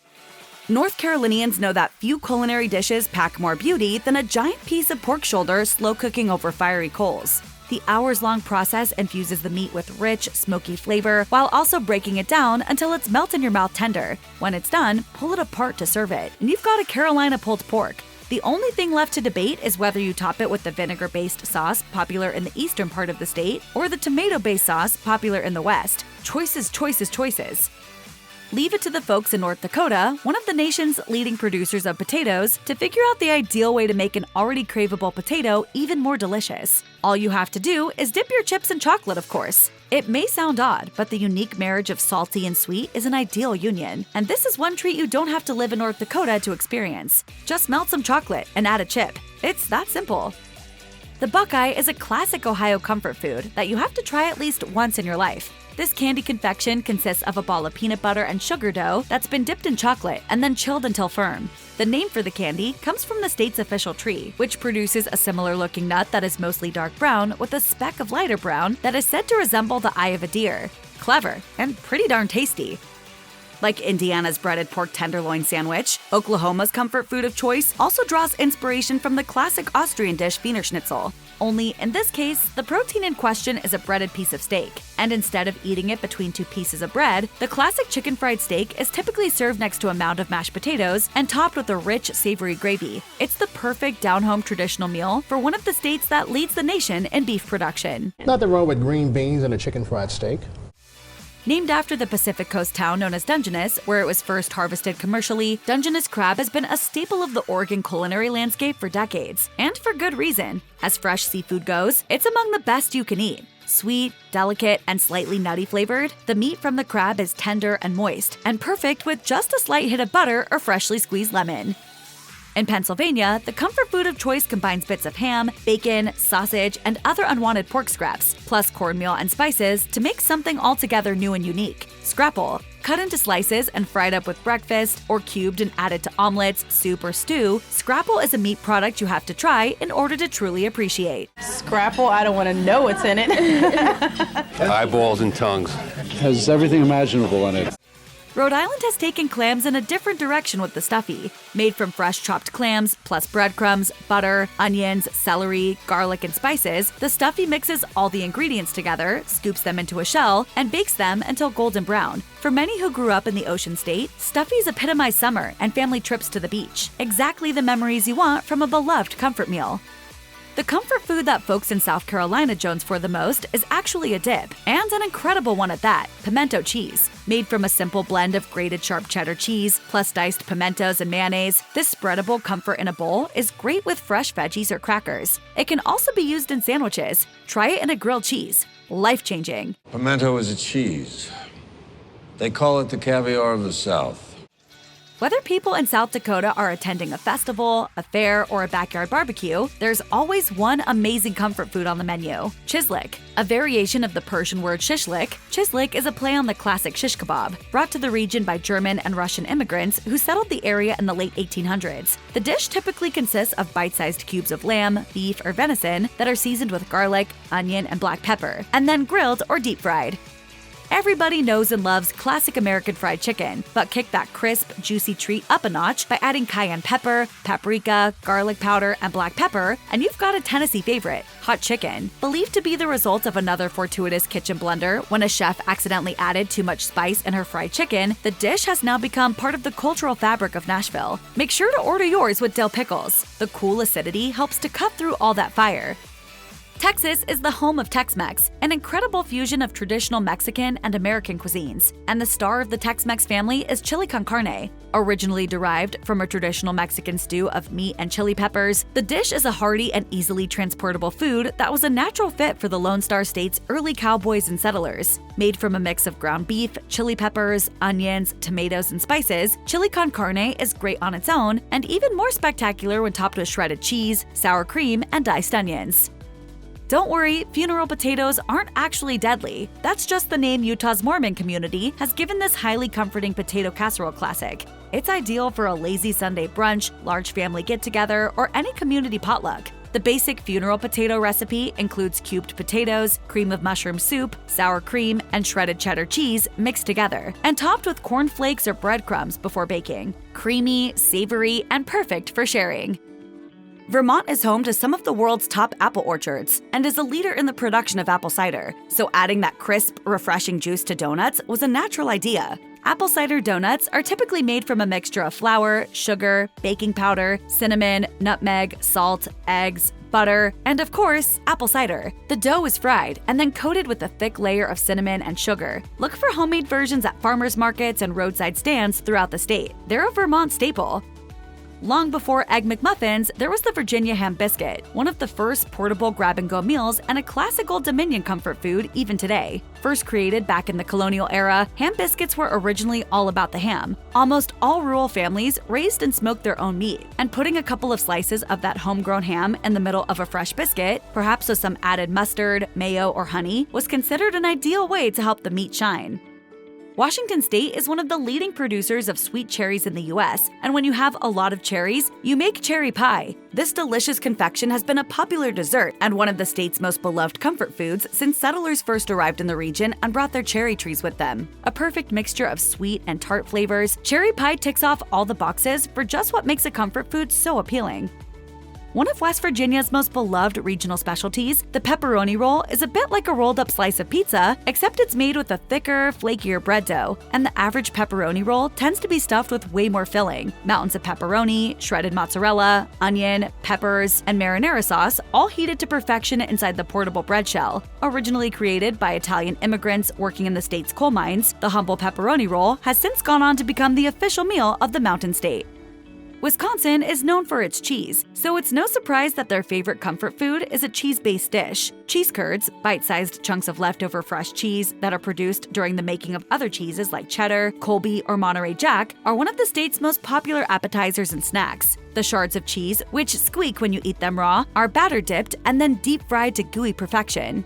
S2: North Carolinians know that few culinary dishes pack more beauty than a giant piece of pork shoulder slow cooking over fiery coals. The hours-long process infuses the meat with rich, smoky flavor while also breaking it down until it's melt-in-your-mouth tender. When it's done, pull it apart to serve it, and you've got a Carolina pulled pork. The only thing left to debate is whether you top it with the vinegar-based sauce popular in the eastern part of the state or the tomato-based sauce popular in the west. Choices, choices, choices. Leave it to the folks in North Dakota, one of the nation's leading producers of potatoes, to figure out the ideal way to make an already craveable potato even more delicious. All you have to do is dip your chips in chocolate, of course. It may sound odd, but the unique marriage of salty and sweet is an ideal union, and this is one treat you don't have to live in North Dakota to experience. Just melt some chocolate and add a chip. It's that simple. The Buckeye is a classic Ohio comfort food that you have to try at least once in your life. This candy confection consists of a ball of peanut butter and sugar dough that's been dipped in chocolate and then chilled until firm. The name for the candy comes from the state's official tree, which produces a similar-looking nut that is mostly dark brown with a speck of lighter brown that is said to resemble the eye of a deer. Clever and pretty darn tasty. Like Indiana's breaded pork tenderloin sandwich, Oklahoma's comfort food of choice also draws inspiration from the classic Austrian dish Wiener Schnitzel. Only, in this case, the protein in question is a breaded piece of steak. And instead of eating it between two pieces of bread, the classic chicken fried steak is typically served next to a mound of mashed potatoes and topped with a rich, savory gravy. It's the perfect down-home traditional meal for one of the states that leads the nation in beef production.
S11: Nothing wrong with green beans and a chicken fried steak.
S2: Named after the Pacific Coast town known as Dungeness, where it was first harvested commercially, Dungeness crab has been a staple of the Oregon culinary landscape for decades, and for good reason. As fresh seafood goes, it's among the best you can eat. Sweet, delicate, and slightly nutty flavored, the meat from the crab is tender and moist, and perfect with just a slight hit of butter or freshly squeezed lemon. In Pennsylvania, the comfort food of choice combines bits of ham, bacon, sausage, and other unwanted pork scraps, plus cornmeal and spices to make something altogether new and unique. Scrapple. Cut into slices and fried up with breakfast, or cubed and added to omelets, soup, or stew, scrapple is a meat product you have to try in order to truly appreciate.
S6: Scrapple, I don't want to know what's in it.
S12: Eyeballs and tongues.
S11: Has everything imaginable in it.
S2: Rhode Island has taken clams in a different direction with the stuffy. Made from fresh chopped clams, plus breadcrumbs, butter, onions, celery, garlic, and spices, the stuffy mixes all the ingredients together, scoops them into a shell, and bakes them until golden brown. For many who grew up in the Ocean State, stuffies epitomize summer and family trips to the beach. Exactly the memories you want from a beloved comfort meal. The comfort food that folks in South Carolina jones for the most is actually a dip, and an incredible one at that, pimento cheese. Made from a simple blend of grated sharp cheddar cheese, plus diced pimentos and mayonnaise, this spreadable comfort in a bowl is great with fresh veggies or crackers. It can also be used in sandwiches. Try it in a grilled cheese. Life-changing.
S12: Pimento is a cheese. They call it the caviar of the South.
S2: Whether people in South Dakota are attending a festival, a fair, or a backyard barbecue, there's always one amazing comfort food on the menu: chislik. A variation of the Persian word shishlik, chislik is a play on the classic shish kebab, brought to the region by German and Russian immigrants who settled the area in the late 1800s. The dish typically consists of bite-sized cubes of lamb, beef, or venison that are seasoned with garlic, onion, and black pepper, and then grilled or deep-fried. Everybody knows and loves classic American fried chicken, but kick that crisp, juicy treat up a notch by adding cayenne pepper, paprika, garlic powder, and black pepper, and you've got a Tennessee favorite, hot chicken. Believed to be the result of another fortuitous kitchen blunder when a chef accidentally added too much spice in her fried chicken, the dish has now become part of the cultural fabric of Nashville. Make sure to order yours with dill pickles. The cool acidity helps to cut through all that fire. Texas is the home of Tex-Mex, an incredible fusion of traditional Mexican and American cuisines. And the star of the Tex-Mex family is chili con carne. Originally derived from a traditional Mexican stew of meat and chili peppers, the dish is a hearty and easily transportable food that was a natural fit for the Lone Star State's early cowboys and settlers. Made from a mix of ground beef, chili peppers, onions, tomatoes, and spices, chili con carne is great on its own, and even more spectacular when topped with shredded cheese, sour cream, and diced onions. Don't worry, funeral potatoes aren't actually deadly. That's just the name Utah's Mormon community has given this highly comforting potato casserole classic. It's ideal for a lazy Sunday brunch, large family get-together, or any community potluck. The basic funeral potato recipe includes cubed potatoes, cream of mushroom soup, sour cream, and shredded cheddar cheese mixed together, and topped with corn flakes or breadcrumbs before baking. Creamy, savory, and perfect for sharing. Vermont is home to some of the world's top apple orchards and is a leader in the production of apple cider, so adding that crisp, refreshing juice to donuts was a natural idea. Apple cider donuts are typically made from a mixture of flour, sugar, baking powder, cinnamon, nutmeg, salt, eggs, butter, and of course, apple cider. The dough is fried and then coated with a thick layer of cinnamon and sugar. Look for homemade versions at farmers markets and roadside stands throughout the state. They're a Vermont staple. Long before Egg McMuffins, there was the Virginia ham biscuit, one of the first portable grab-and-go meals and a classic Old Dominion comfort food even today. First created back in the colonial era, ham biscuits were originally all about the ham. Almost all rural families raised and smoked their own meat, and putting a couple of slices of that homegrown ham in the middle of a fresh biscuit, perhaps with some added mustard, mayo, or honey, was considered an ideal way to help the meat shine. Washington State is one of the leading producers of sweet cherries in the US, and when you have a lot of cherries, you make cherry pie. This delicious confection has been a popular dessert and one of the state's most beloved comfort foods since settlers first arrived in the region and brought their cherry trees with them. A perfect mixture of sweet and tart flavors, cherry pie ticks off all the boxes for just what makes a comfort food so appealing. One of West Virginia's most beloved regional specialties, the pepperoni roll is a bit like a rolled-up slice of pizza, except it's made with a thicker, flakier bread dough, and the average pepperoni roll tends to be stuffed with way more filling. Mountains of pepperoni, shredded mozzarella, onion, peppers, and marinara sauce all heated to perfection inside the portable bread shell. Originally created by Italian immigrants working in the state's coal mines, the humble pepperoni roll has since gone on to become the official meal of the Mountain State. Wisconsin is known for its cheese, so it's no surprise that their favorite comfort food is a cheese-based dish. Cheese curds, bite-sized chunks of leftover fresh cheese that are produced during the making of other cheeses like cheddar, Colby, or Monterey Jack, are one of the state's most popular appetizers and snacks. The shards of cheese, which squeak when you eat them raw, are batter-dipped and then deep-fried to gooey perfection.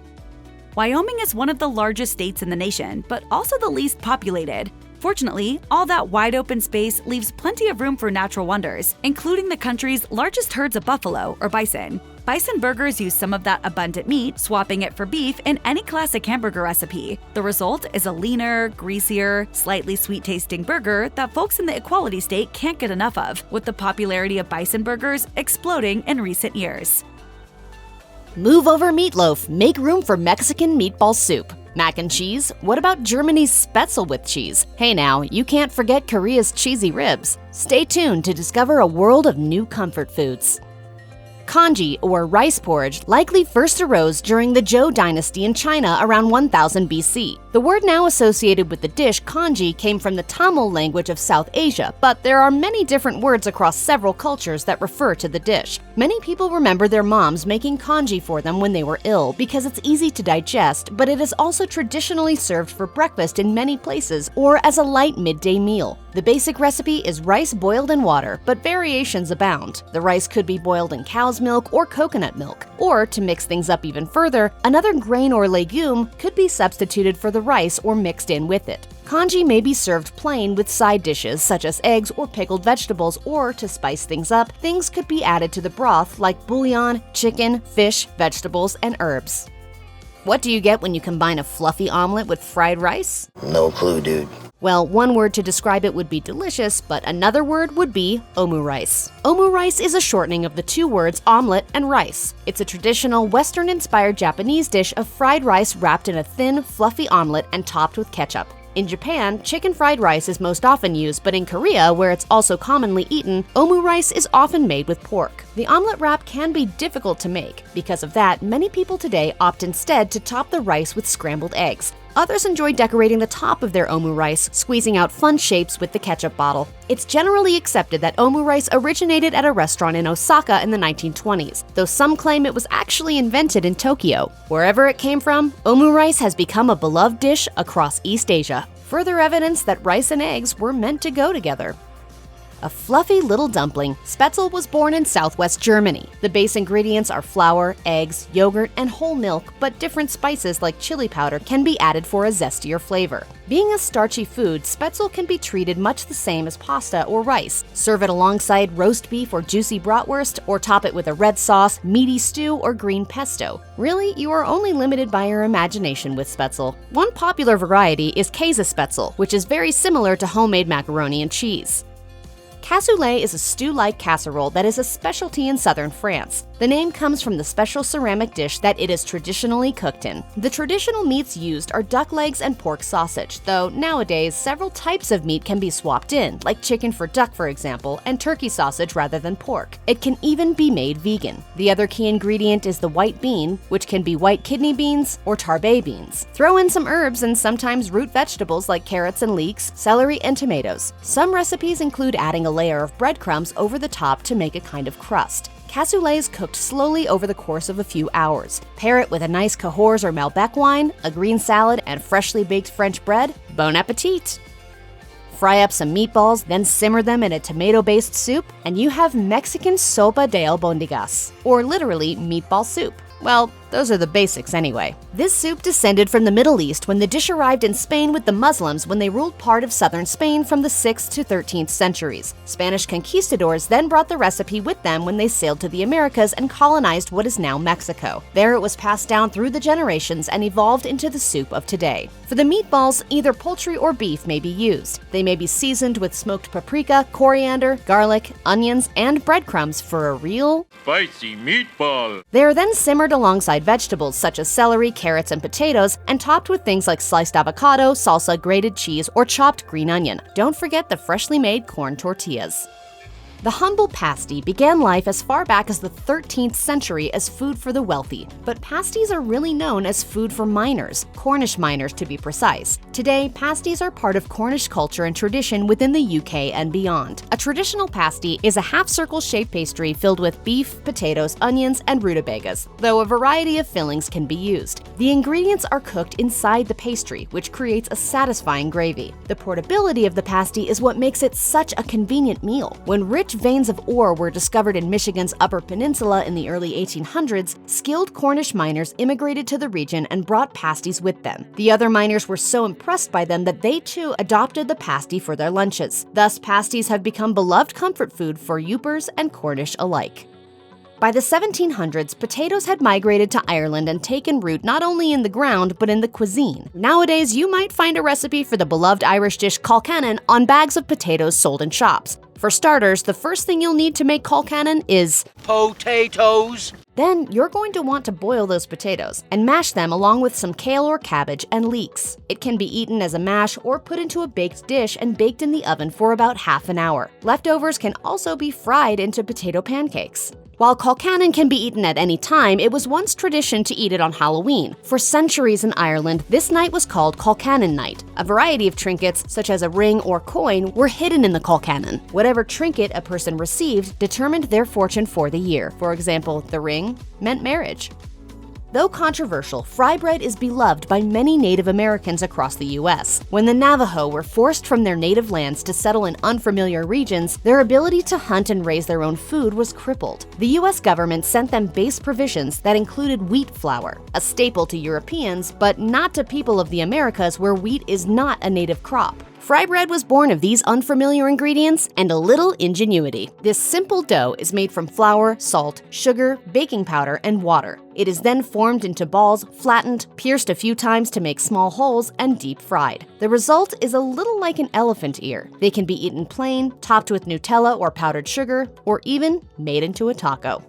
S2: Wyoming is one of the largest states in the nation, but also the least populated. Fortunately, all that wide open space leaves plenty of room for natural wonders, including the country's largest herds of buffalo, or bison. Bison burgers use some of that abundant meat, swapping it for beef in any classic hamburger recipe. The result is a leaner, greasier, slightly sweet-tasting burger that folks in the Equality State can't get enough of, with the popularity of bison burgers exploding in recent years.
S1: Move over meatloaf, make room for Mexican meatball soup. Mac and cheese? What about Germany's Spätzle with cheese? Hey now, you can't forget Korea's cheesy ribs. Stay tuned to discover a world of new comfort foods. Congee, or rice porridge, likely first arose during the Zhou dynasty in China around 1000 BC. The word now associated with the dish, congee, came from the Tamil language of South Asia, but there are many different words across several cultures that refer to the dish. Many people remember their moms making congee for them when they were ill because it's easy to digest, but it is also traditionally served for breakfast in many places or as a light midday meal. The basic recipe is rice boiled in water, but variations abound. The rice could be boiled in cow's milk or coconut milk. Or, to mix things up even further, another grain or legume could be substituted for the rice or mixed in with it. Congee may be served plain with side dishes such as eggs or pickled vegetables, or to spice things up, things could be added to the broth like bouillon, chicken, fish, vegetables, and herbs. What do you get when you combine a fluffy omelet with fried rice?
S13: No clue, dude.
S1: Well, one word to describe it would be delicious, but another word would be omu rice. Omu rice is a shortening of the two words omelet and rice. It's a traditional Western-inspired Japanese dish of fried rice wrapped in a thin, fluffy omelet and topped with ketchup. In Japan, chicken fried rice is most often used, but in Korea, where it's also commonly eaten, omu rice is often made with pork. The omelet wrap can be difficult to make. Because of that, many people today opt instead to top the rice with scrambled eggs. Others enjoy decorating the top of their omu rice, squeezing out fun shapes with the ketchup bottle. It's generally accepted that omu rice originated at a restaurant in Osaka in the 1920s, though some claim it was actually invented in Tokyo. Wherever it came from, omu rice has become a beloved dish across East Asia. Further evidence that rice and eggs were meant to go together. A fluffy little dumpling, Spätzle was born in southwest Germany. The base ingredients are flour, eggs, yogurt, and whole milk, but different spices like chili powder can be added for a zestier flavor. Being a starchy food, Spätzle can be treated much the same as pasta or rice. Serve it alongside roast beef or juicy bratwurst, or top it with a red sauce, meaty stew, or green pesto. Really, you are only limited by your imagination with Spätzle. One popular variety is Käsespätzle, which is very similar to homemade macaroni and cheese. Cassoulet is a stew-like casserole that is a specialty in southern France. The name comes from the special ceramic dish that it is traditionally cooked in. The traditional meats used are duck legs and pork sausage, though nowadays several types of meat can be swapped in, like chicken for duck for example, and turkey sausage rather than pork. It can even be made vegan. The other key ingredient is the white bean, which can be white kidney beans or tarbay beans. Throw in some herbs and sometimes root vegetables like carrots and leeks, celery, and tomatoes. Some recipes include adding a layer of breadcrumbs over the top to make a kind of crust. Cassoulet is cooked slowly over the course of a few hours. Pair it with a nice Cahors or Malbec wine, a green salad, and freshly baked French bread. Bon appetit! Fry up some meatballs, then simmer them in a tomato-based soup, and you have Mexican sopa de albóndigas, or literally meatball soup. Well,
S13: Those are the basics anyway. This soup descended from the Middle East when the dish arrived in Spain with the Muslims when they ruled part of southern Spain from the 6th to 13th centuries. Spanish conquistadors then brought the recipe with them when they sailed to the Americas and colonized what is now Mexico. There it was passed down through the generations and evolved into the soup of today. For the meatballs, either poultry or beef may be used. They may be seasoned with smoked paprika, coriander, garlic, onions, and breadcrumbs for a real
S14: spicy meatball.
S13: They are then simmered alongside vegetables such as celery, carrots, and potatoes, and topped with things like sliced avocado, salsa, grated cheese, or chopped green onion. Don't forget the freshly made corn tortillas. The humble pasty began life as far back as the 13th century as food for the wealthy, but pasties are really known as food for miners, Cornish miners to be precise. Today, pasties are part of Cornish culture and tradition within the UK and beyond. A traditional pasty is a half-circle shaped pastry filled with beef, potatoes, onions, and rutabagas, though a variety of fillings can be used. The ingredients are cooked inside the pastry, which creates a satisfying gravy. The portability of the pasty is what makes it such a convenient meal. When rich veins of ore were discovered in Michigan's Upper Peninsula in the early 1800s, skilled Cornish miners immigrated to the region and brought pasties with them. The other miners were so impressed by them that they too adopted the pasty for their lunches. Thus, pasties have become beloved comfort food for Yoopers and Cornish alike. By the 1700s, potatoes had migrated to Ireland and taken root not only in the ground, but in the cuisine. Nowadays, you might find a recipe for the beloved Irish dish colcannon on bags of potatoes sold in shops. For starters, the first thing you'll need to make colcannon is
S14: potatoes.
S13: Then you're going to want to boil those potatoes and mash them along with some kale or cabbage and leeks. It can be eaten as a mash or put into a baked dish and baked in the oven for about half an hour. Leftovers can also be fried into potato pancakes. While colcannon can be eaten at any time, it was once tradition to eat it on Halloween. For centuries in Ireland, this night was called Colcannon Night. A variety of trinkets, such as a ring or coin, were hidden in the colcannon. Whatever trinket a person received determined their fortune for the year. For example, the ring meant marriage. Though controversial, fry bread is beloved by many Native Americans across the U.S. When the Navajo were forced from their native lands to settle in unfamiliar regions, their ability to hunt and raise their own food was crippled. The U.S. government sent them base provisions that included wheat flour, a staple to Europeans, but not to people of the Americas where wheat is not a native crop. Fry bread was born of these unfamiliar ingredients and a little ingenuity. This simple dough is made from flour, salt, sugar, baking powder, and water. It is then formed into balls, flattened, pierced a few times to make small holes, and deep fried. The result is a little like an elephant ear. They can be eaten plain, topped with Nutella or powdered sugar, or even made into a taco.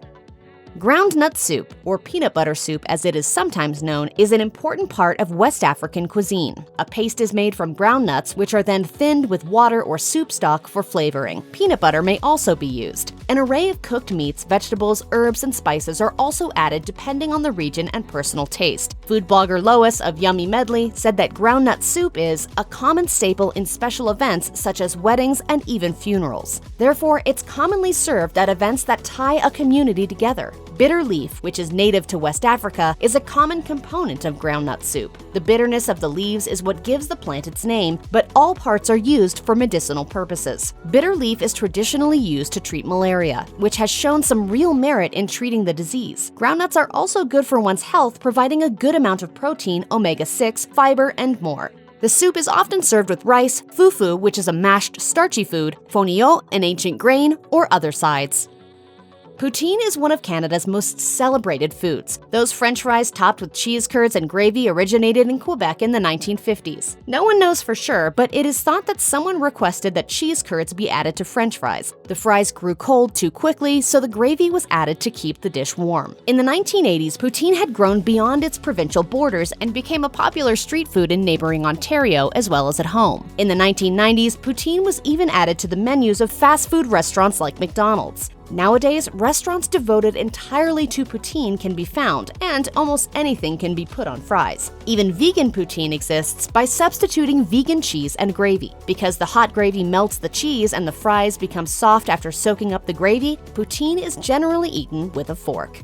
S13: Ground nut soup, or peanut butter soup as it is sometimes known, is an important part of West African cuisine. A paste is made from ground nuts, which are then thinned with water or soup stock for flavoring. Peanut butter may also be used. An array of cooked meats, vegetables, herbs, and spices are also added depending on the region and personal taste. Food blogger Lois of Yummy Medley said that ground nut soup is a common staple in special events such as weddings and even funerals. Therefore, it's commonly served at events that tie a community together. Bitter leaf, which is native to West Africa, is a common component of ground nut soup. The bitterness of the leaves is what gives the plant its name, but all parts are used for medicinal purposes. Bitter leaf is traditionally used to treat malaria, which has shown some real merit in treating the disease. Groundnuts are also good for one's health, providing a good amount of protein, omega-6, fiber, and more. The soup is often served with rice, fufu, which is a mashed, starchy food, fonio, an ancient grain, or other sides. Poutine is one of Canada's most celebrated foods. Those French fries topped with cheese curds and gravy originated in Quebec in the 1950s. No one knows for sure, but it is thought that someone requested that cheese curds be added to French fries. The fries grew cold too quickly, so the gravy was added to keep the dish warm. In the 1980s, poutine had grown beyond its provincial borders and became a popular street food in neighboring Ontario as well as at home. In the 1990s, poutine was even added to the menus of fast food restaurants like McDonald's. Nowadays, restaurants devoted entirely to poutine can be found, and almost anything can be put on fries. Even vegan poutine exists by substituting vegan cheese and gravy. Because the hot gravy melts the cheese and the fries become soft after soaking up the gravy, poutine is generally eaten with a fork.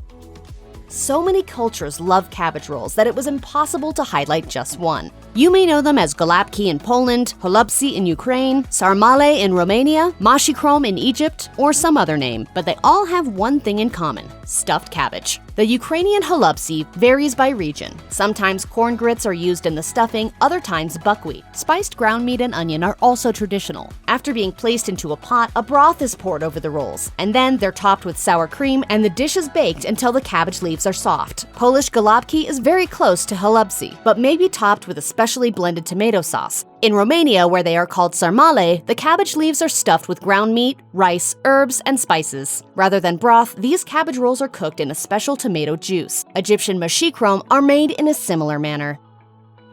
S13: So many cultures love cabbage rolls that it was impossible to highlight just one. You may know them as golapki in Poland, holubtsi in Ukraine, sarmale in Romania, mashikrom in Egypt, or some other name, but they all have one thing in common. stuffed cabbage. The Ukrainian halupsi varies by region. Sometimes corn grits are used in the stuffing, other times buckwheat. Spiced ground meat and onion are also traditional. After being placed into a pot, a broth is poured over the rolls, and then they're topped with sour cream and the dish is baked until the cabbage leaves are soft. Polish galapki is very close to halupsi, but may be topped with a specially blended tomato sauce. In Romania, where they are called sarmale, the cabbage leaves are stuffed with ground meat, rice, herbs, and spices. Rather than broth, these cabbage rolls are cooked in a special tomato juice. Egyptian mashikrom are made in a similar manner.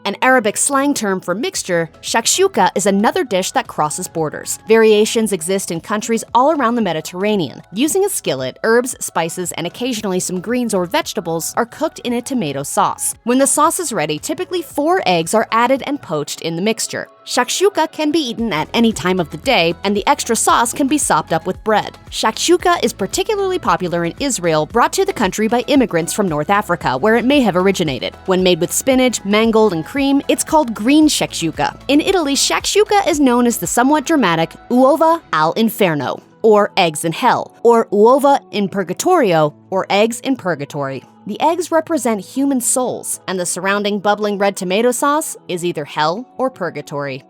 S13: An Arabic slang term for mixture, shakshuka is another dish that crosses borders. Variations exist in countries all around the Mediterranean. Using a skillet, herbs, spices, and occasionally some greens or vegetables are cooked in a tomato sauce. When the sauce is ready, typically 4 eggs are added and poached in the mixture. Shakshuka can be eaten at any time of the day, and the extra sauce can be sopped up with bread. Shakshuka is particularly popular in Israel, brought to the country by immigrants from North Africa, where it may have originated. When made with spinach, mangold, and cream, it's called green shakshuka. In Italy, shakshuka is known as the somewhat dramatic uova al inferno, or eggs in hell, or uova in purgatorio, or eggs in purgatory. The eggs represent human souls, and the surrounding bubbling red tomato sauce is either hell or purgatory.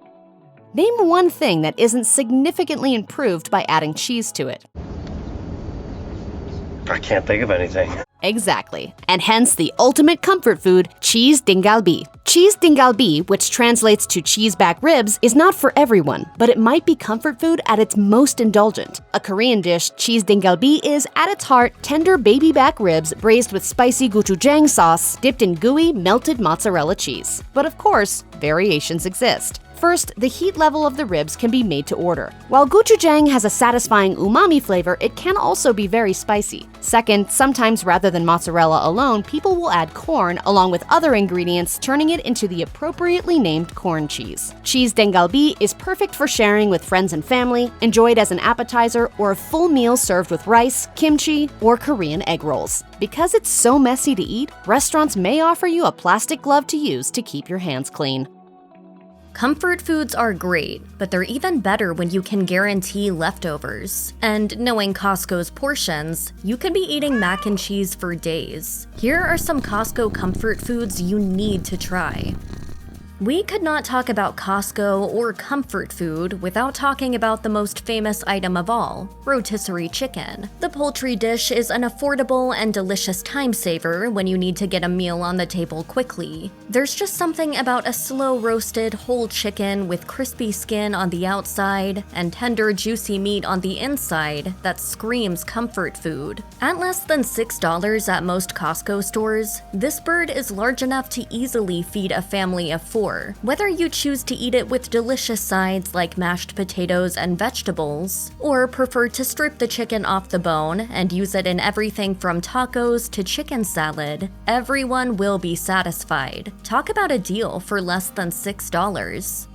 S13: Name one thing that isn't significantly improved by adding cheese to it.
S15: I can't think of anything.
S13: Exactly, and hence the ultimate comfort food, cheese dingalbi. Cheese dingalbi, which translates to cheese back ribs, is not for everyone, but it might be comfort food at its most indulgent. A Korean dish, cheese dingalbi is, at its heart, tender baby back ribs braised with spicy gochujang sauce, dipped in gooey, melted mozzarella cheese. But of course, variations exist. First, the heat level of the ribs can be made to order. While gochujang has a satisfying umami flavor, it can also be very spicy. Second, sometimes rather than mozzarella alone, people will add corn along with other ingredients, turning it into the appropriately named corn cheese. Cheese dengalbi is perfect for sharing with friends and family, enjoyed as an appetizer, or a full meal served with rice, kimchi, or Korean egg rolls. Because it's so messy to eat, restaurants may offer you a plastic glove to use to keep your hands clean.
S16: Comfort foods are great, but they're even better when you can guarantee leftovers. And knowing Costco's portions, you could be eating mac and cheese for days. Here are some Costco comfort foods you need to try. We could not talk about Costco or comfort food without talking about the most famous item of all, rotisserie chicken. The poultry dish is an affordable and delicious time saver when you need to get a meal on the table quickly. There's just something about a slow-roasted whole chicken with crispy skin on the outside and tender, juicy meat on the inside that screams comfort food. At less than $6 at most Costco stores, this bird is large enough to easily feed a family of 4. Whether you choose to eat it with delicious sides like mashed potatoes and vegetables, or prefer to strip the chicken off the bone and use it in everything from tacos to chicken salad, everyone will be satisfied. Talk about a deal for less than $6.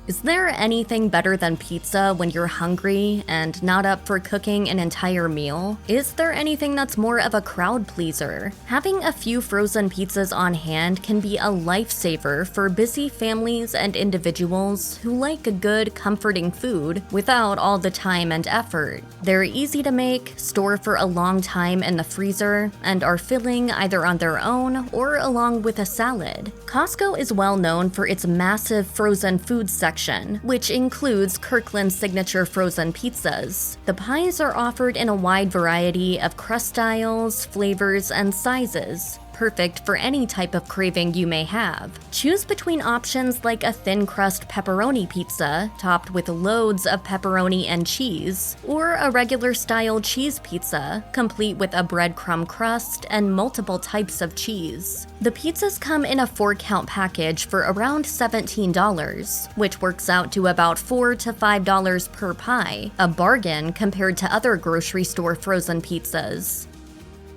S16: Is there anything better than pizza when you're hungry and not up for cooking an entire meal? Is there anything that's more of a crowd pleaser? Having a few frozen pizzas on hand can be a lifesaver for busy families and individuals who like a good, comforting food without all the time and effort. They're easy to make, store for a long time in the freezer, and are filling either on their own or along with a salad. Costco is well known for its massive frozen food section, which includes Kirkland's signature frozen pizzas. The pies are offered in a wide variety of crust styles, flavors, and sizes, perfect for any type of craving you may have. Choose between options like a thin crust pepperoni pizza topped with loads of pepperoni and cheese, or a regular style cheese pizza complete with a breadcrumb crust and multiple types of cheese. The pizzas come in a 4-count package for around $17, which works out to about $4 to $5 per pie, a bargain compared to other grocery store frozen pizzas.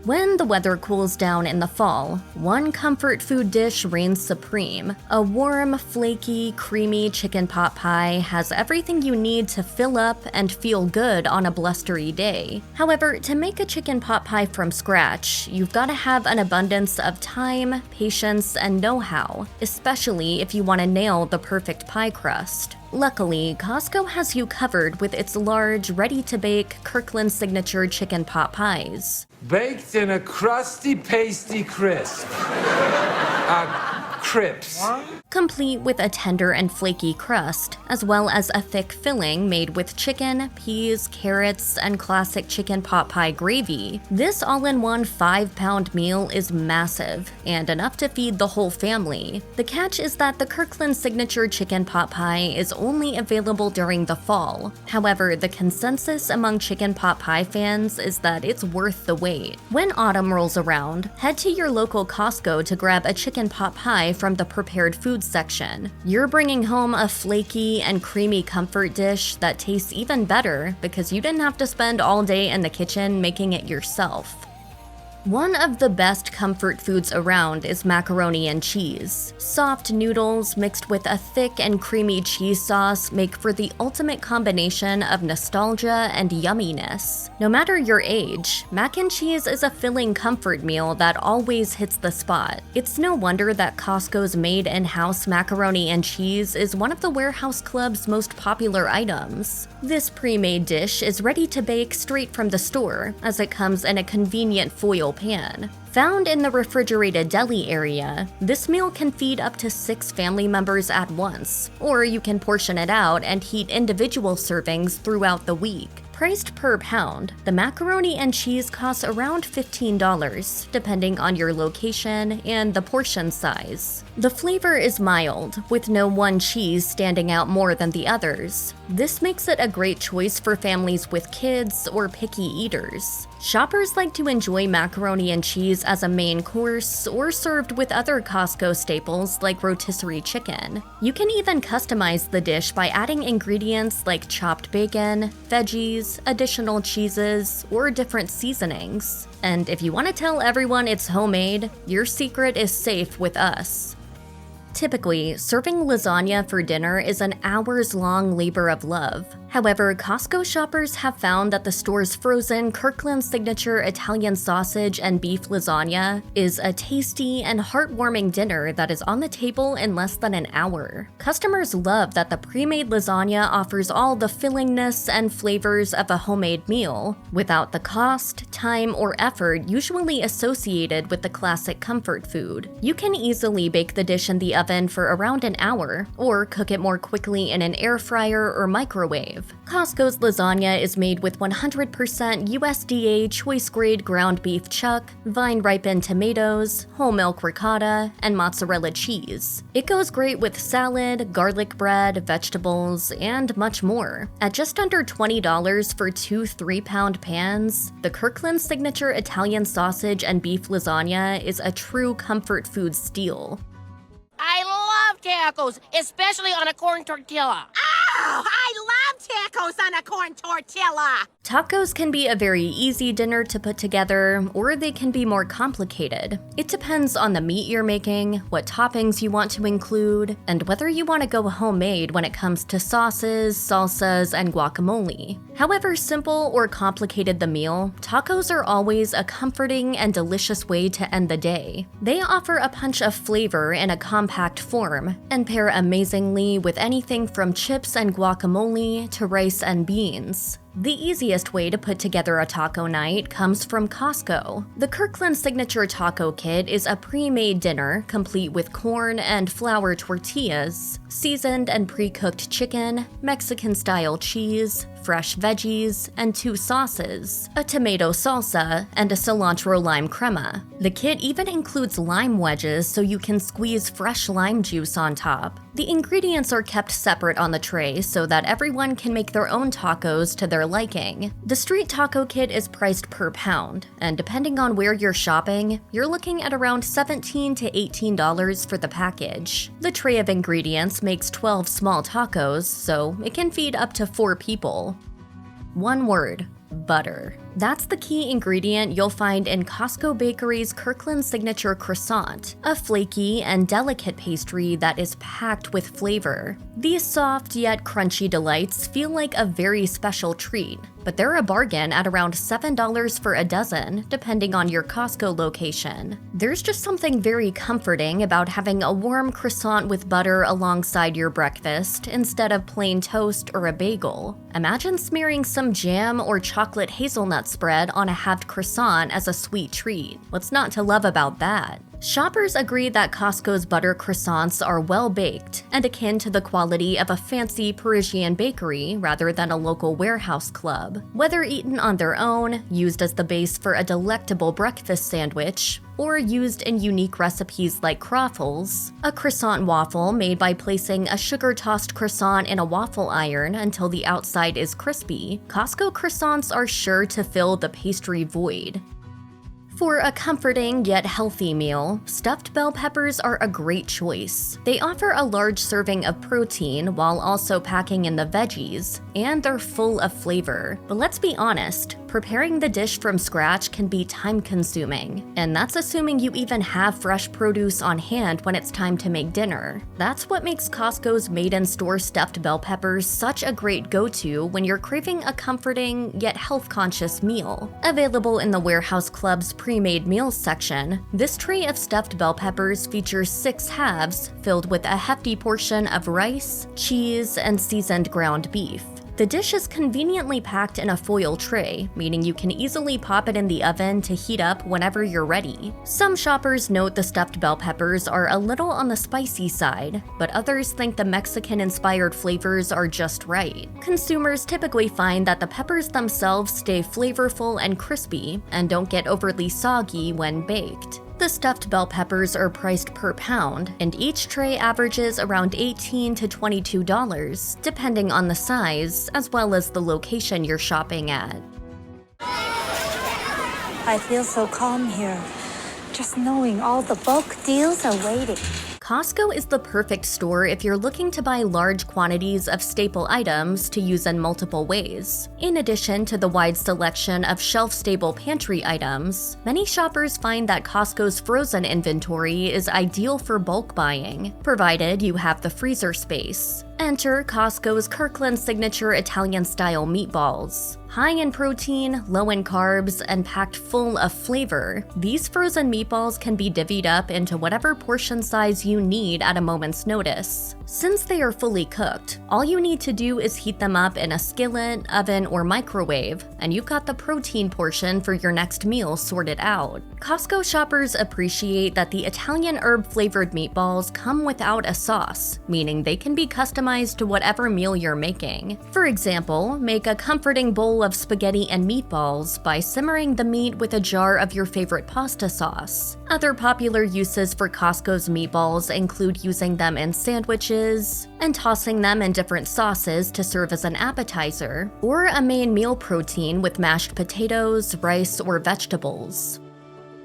S16: When the weather cools down in the fall, one comfort food dish reigns supreme. A warm, flaky, creamy chicken pot pie has everything you need to fill up and feel good on a blustery day. However, to make a chicken pot pie from scratch, you've got to have an abundance of time, patience, and know-how, especially if you want to nail the perfect pie crust. Luckily, Costco has you covered with its large, ready-to-bake Kirkland signature chicken pot pies.
S15: Baked in a crusty, pasty crisp. Crisps.
S16: Complete with a tender and flaky crust, as well as a thick filling made with chicken, peas, carrots, and classic chicken pot pie gravy. This all-in-one 5-pound meal is massive, and enough to feed the whole family. The catch is that the Kirkland signature chicken pot pie is only available during the fall. However, the consensus among chicken pot pie fans is that it's worth the wait. When autumn rolls around, head to your local Costco to grab a chicken pot pie from the prepared foods section. You're bringing home a flaky and creamy comfort dish that tastes even better because you didn't have to spend all day in the kitchen making it yourself. One of the best comfort foods around is macaroni and cheese. Soft noodles mixed with a thick and creamy cheese sauce make for the ultimate combination of nostalgia and yumminess. No matter your age, mac and cheese is a filling comfort meal that always hits the spot. It's no wonder that Costco's made in-house macaroni and cheese is one of the Warehouse Club's most popular items. This pre-made dish is ready to bake straight from the store, as it comes in a convenient foil pan. Found in the refrigerated deli area, this meal can feed up to 6 family members at once, or you can portion it out and heat individual servings throughout the week. Priced per pound, the macaroni and cheese costs around $15, depending on your location and the portion size. The flavor is mild, with no one cheese standing out more than the others. This makes it a great choice for families with kids or picky eaters. Shoppers like to enjoy macaroni and cheese as a main course or served with other Costco staples like rotisserie chicken. You can even customize the dish by adding ingredients like chopped bacon, veggies, additional cheeses, or different seasonings. And if you want to tell everyone it's homemade, your secret is safe with us. Typically, serving lasagna for dinner is an hours-long labor of love. However, Costco shoppers have found that the store's frozen Kirkland signature Italian sausage and beef lasagna is a tasty and heartwarming dinner that is on the table in less than an hour. Customers love that the pre-made lasagna offers all the fillingness and flavors of a homemade meal, without the cost, time, or effort usually associated with the classic comfort food. You can easily bake the dish in the oven for around an hour, or cook it more quickly in an air fryer or microwave. Costco's lasagna is made with 100% USDA choice-grade ground beef chuck, vine-ripened tomatoes, whole milk ricotta, and mozzarella cheese. It goes great with salad, garlic bread, vegetables, and much more. At just under $20 for 2 3-pound pans, the Kirkland signature Italian sausage and beef lasagna is a true comfort food steal.
S5: I love tacos, especially on a corn tortilla.
S10: Oh, I love tacos on a corn tortilla.
S16: Tacos can be a very easy dinner to put together, or they can be more complicated. It depends on the meat you're making, what toppings you want to include, and whether you want to go homemade when it comes to sauces, salsas, and guacamole. However simple or complicated the meal, tacos are always a comforting and delicious way to end the day. They offer a punch of flavor in a compact form, and pair amazingly with anything from chips and guacamole to rice and beans. The easiest way to put together a taco night comes from Costco. The Kirkland Signature Taco Kit is a pre-made dinner complete with corn and flour tortillas, seasoned and pre-cooked chicken, Mexican-style cheese, fresh veggies, and 2 sauces, a tomato salsa, and a cilantro lime crema. The kit even includes lime wedges so you can squeeze fresh lime juice on top. The ingredients are kept separate on the tray so that everyone can make their own tacos to their liking. The street taco kit is priced per pound, and depending on where you're shopping, you're looking at around $17 to $18 for the package. The tray of ingredients makes 12 small tacos, so it can feed up to 4 people. One word: butter. That's the key ingredient you'll find in Costco Bakery's Kirkland Signature Croissant, a flaky and delicate pastry that is packed with flavor. These soft yet crunchy delights feel like a very special treat, but they're a bargain at around $7 for a dozen, depending on your Costco location. There's just something very comforting about having a warm croissant with butter alongside your breakfast instead of plain toast or a bagel. Imagine smearing some jam or chocolate hazelnut spread on a halved croissant as a sweet treat. What's not to love about that? Shoppers agree that Costco's butter croissants are well-baked and akin to the quality of a fancy Parisian bakery rather than a local warehouse club. Whether eaten on their own, used as the base for a delectable breakfast sandwich, or used in unique recipes like croffles, a croissant waffle made by placing a sugar-tossed croissant in a waffle iron until the outside is crispy, Costco croissants are sure to fill the pastry void. For a comforting yet healthy meal, stuffed bell peppers are a great choice. They offer a large serving of protein while also packing in the veggies, and they're full of flavor. But let's be honest, preparing the dish from scratch can be time-consuming, and that's assuming you even have fresh produce on hand when it's time to make dinner. That's what makes Costco's made-in-store stuffed bell peppers such a great go-to when you're craving a comforting yet health-conscious meal. Available in the Warehouse Club's pre-made meals section, this tray of stuffed bell peppers features 6 halves filled with a hefty portion of rice, cheese, and seasoned ground beef. The dish is conveniently packed in a foil tray, meaning you can easily pop it in the oven to heat up whenever you're ready. Some shoppers note the stuffed bell peppers are a little on the spicy side, but others think the Mexican-inspired flavors are just right. Consumers typically find that the peppers themselves stay flavorful and crispy and don't get overly soggy when baked. The stuffed bell peppers are priced per pound, and each tray averages around $18 to $22, depending on the size, as well as the location you're shopping at.
S17: I feel so calm here, just knowing all the bulk deals are waiting.
S16: Costco is the perfect store if you're looking to buy large quantities of staple items to use in multiple ways. In addition to the wide selection of shelf-stable pantry items, many shoppers find that Costco's frozen inventory is ideal for bulk buying, provided you have the freezer space. Enter Costco's Kirkland Signature Italian-style meatballs. High in protein, low in carbs, and packed full of flavor, these frozen meatballs can be divvied up into whatever portion size you need at a moment's notice. Since they are fully cooked, all you need to do is heat them up in a skillet, oven, or microwave, and you've got the protein portion for your next meal sorted out. Costco shoppers appreciate that the Italian herb-flavored meatballs come without a sauce, meaning they can be customized to whatever meal you're making. For example, make a comforting bowl of spaghetti and meatballs by simmering the meat with a jar of your favorite pasta sauce. Other popular uses for Costco's meatballs include using them in sandwiches, and tossing them in different sauces to serve as an appetizer, or a main meal protein with mashed potatoes, rice, or vegetables.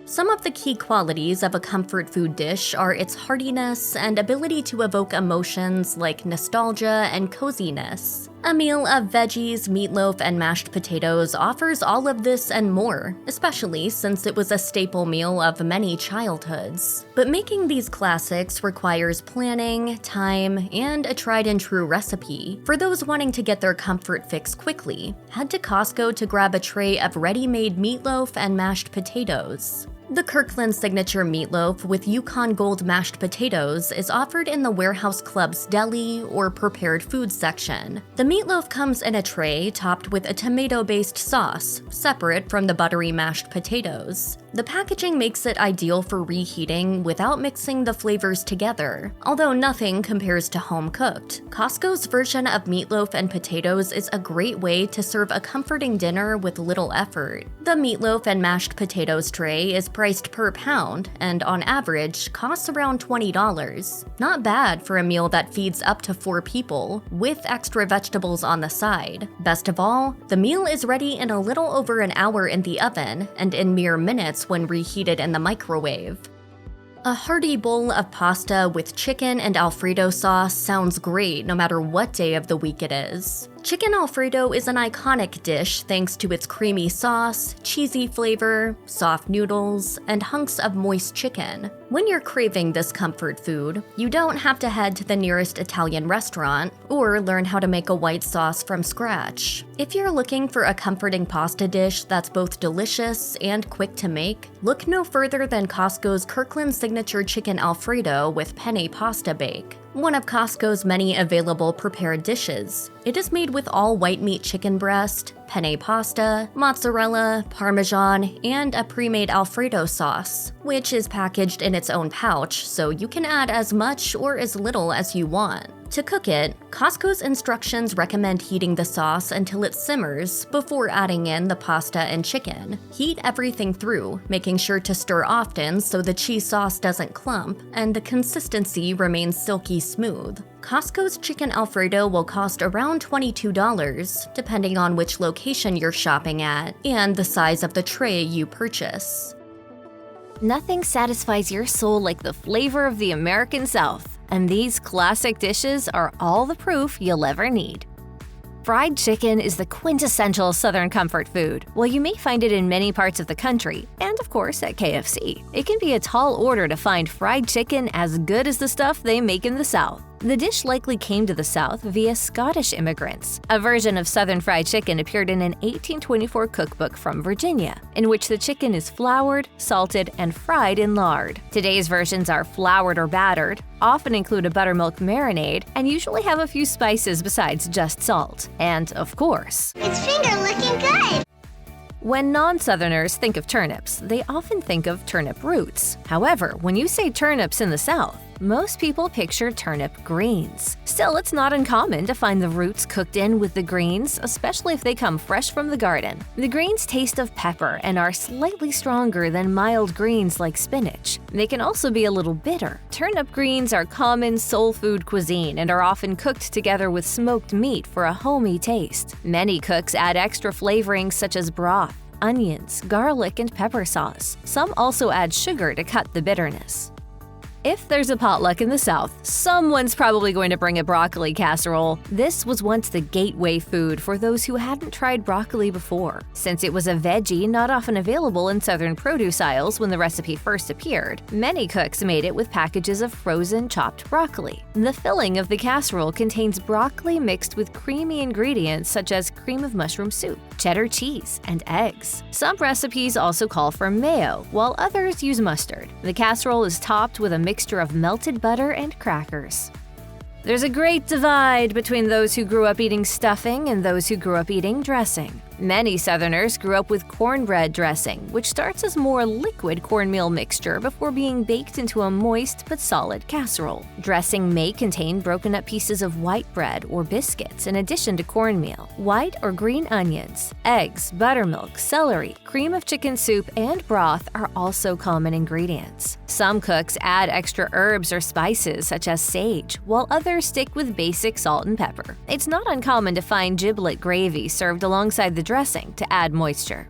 S16: Some of the key qualities of a comfort food dish are its heartiness and ability to evoke emotions like nostalgia and coziness. A meal of veggies, meatloaf, and mashed potatoes offers all of this and more, especially since it was a staple meal of many childhoods. But making these classics requires planning, time, and a tried-and-true recipe. For those wanting to get their comfort fix quickly, head to Costco to grab a tray of ready-made meatloaf and mashed potatoes. The Kirkland Signature Meatloaf with Yukon Gold mashed potatoes is offered in the Warehouse Club's deli or prepared food section. The meatloaf comes in a tray topped with a tomato-based sauce, separate from the buttery mashed potatoes. The packaging makes it ideal for reheating without mixing the flavors together. Although nothing compares to home-cooked, Costco's version of meatloaf and potatoes is a great way to serve a comforting dinner with little effort. The meatloaf and mashed potatoes tray is priced per pound and on average costs around $20. Not bad for a meal that feeds up to 4 people, with extra vegetables on the side. Best of all, the meal is ready in a little over an hour in the oven and in mere minutes when reheated in the microwave. A hearty bowl of pasta with chicken and Alfredo sauce sounds great no matter what day of the week it is. Chicken Alfredo is an iconic dish thanks to its creamy sauce, cheesy flavor, soft noodles, and hunks of moist chicken. When you're craving this comfort food, you don't have to head to the nearest Italian restaurant or learn how to make a white sauce from scratch. If you're looking for a comforting pasta dish that's both delicious and quick to make, look no further than Costco's Kirkland Signature Chicken Alfredo with penne pasta bake. One of Costco's many available prepared dishes. It is made with all white meat chicken breast, penne pasta, mozzarella, parmesan, and a pre-made Alfredo sauce, which is packaged in its own pouch, so you can add as much or as little as you want. To cook it, Costco's instructions recommend heating the sauce until it simmers before adding in the pasta and chicken. Heat everything through, making sure to stir often so the cheese sauce doesn't clump and the consistency remains silky smooth. Costco's Chicken Alfredo will cost around $22, depending on which location you're shopping at and the size of the tray you purchase.
S13: Nothing satisfies your soul like the flavor of the American South, and these classic dishes are all the proof you'll ever need. Fried chicken is the quintessential Southern comfort food. While you may find it in many parts of the country, and of course at KFC, it can be a tall order to find fried chicken as good as the stuff they make in the South. The dish likely came to the South via Scottish immigrants. A version of Southern fried chicken appeared in an 1824 cookbook from Virginia, in which the chicken is floured, salted, and fried in lard. Today's versions are floured or battered, often include a buttermilk marinade, and usually have a few spices besides just salt. And, of course,
S18: it's finger looking good!
S13: When non-Southerners think of turnips, they often think of turnip roots. However, when you say turnips in the South, most people picture turnip greens. Still, it's not uncommon to find the roots cooked in with the greens, especially if they come fresh from the garden. The greens taste of pepper and are slightly stronger than mild greens like spinach. They can also be a little bitter. Turnip greens are common soul food cuisine and are often cooked together with smoked meat for a homey taste. Many cooks add extra flavorings such as broth, onions, garlic, and pepper sauce. Some also add sugar to cut the bitterness. If there's a potluck in the South, someone's probably going to bring a broccoli casserole. This was once the gateway food for those who hadn't tried broccoli before. Since it was a veggie not often available in Southern produce aisles when the recipe first appeared, many cooks made it with packages of frozen chopped broccoli. The filling of the casserole contains broccoli mixed with creamy ingredients such as cream of mushroom soup, cheddar cheese, and eggs. Some recipes also call for mayo, while others use mustard. The casserole is topped with a mixture of melted butter and crackers. There's a great divide between those who grew up eating stuffing and those who grew up eating dressing. Many Southerners grew up with cornbread dressing, which starts as more liquid cornmeal mixture before being baked into a moist but solid casserole. Dressing may contain broken up pieces of white bread or biscuits in addition to cornmeal. White or green onions, eggs, buttermilk, celery, cream of chicken soup, and broth are also common ingredients. Some cooks add extra herbs or spices such as sage, while others stick with basic salt and pepper. It's not uncommon to find giblet gravy served alongside the dressing to add moisture.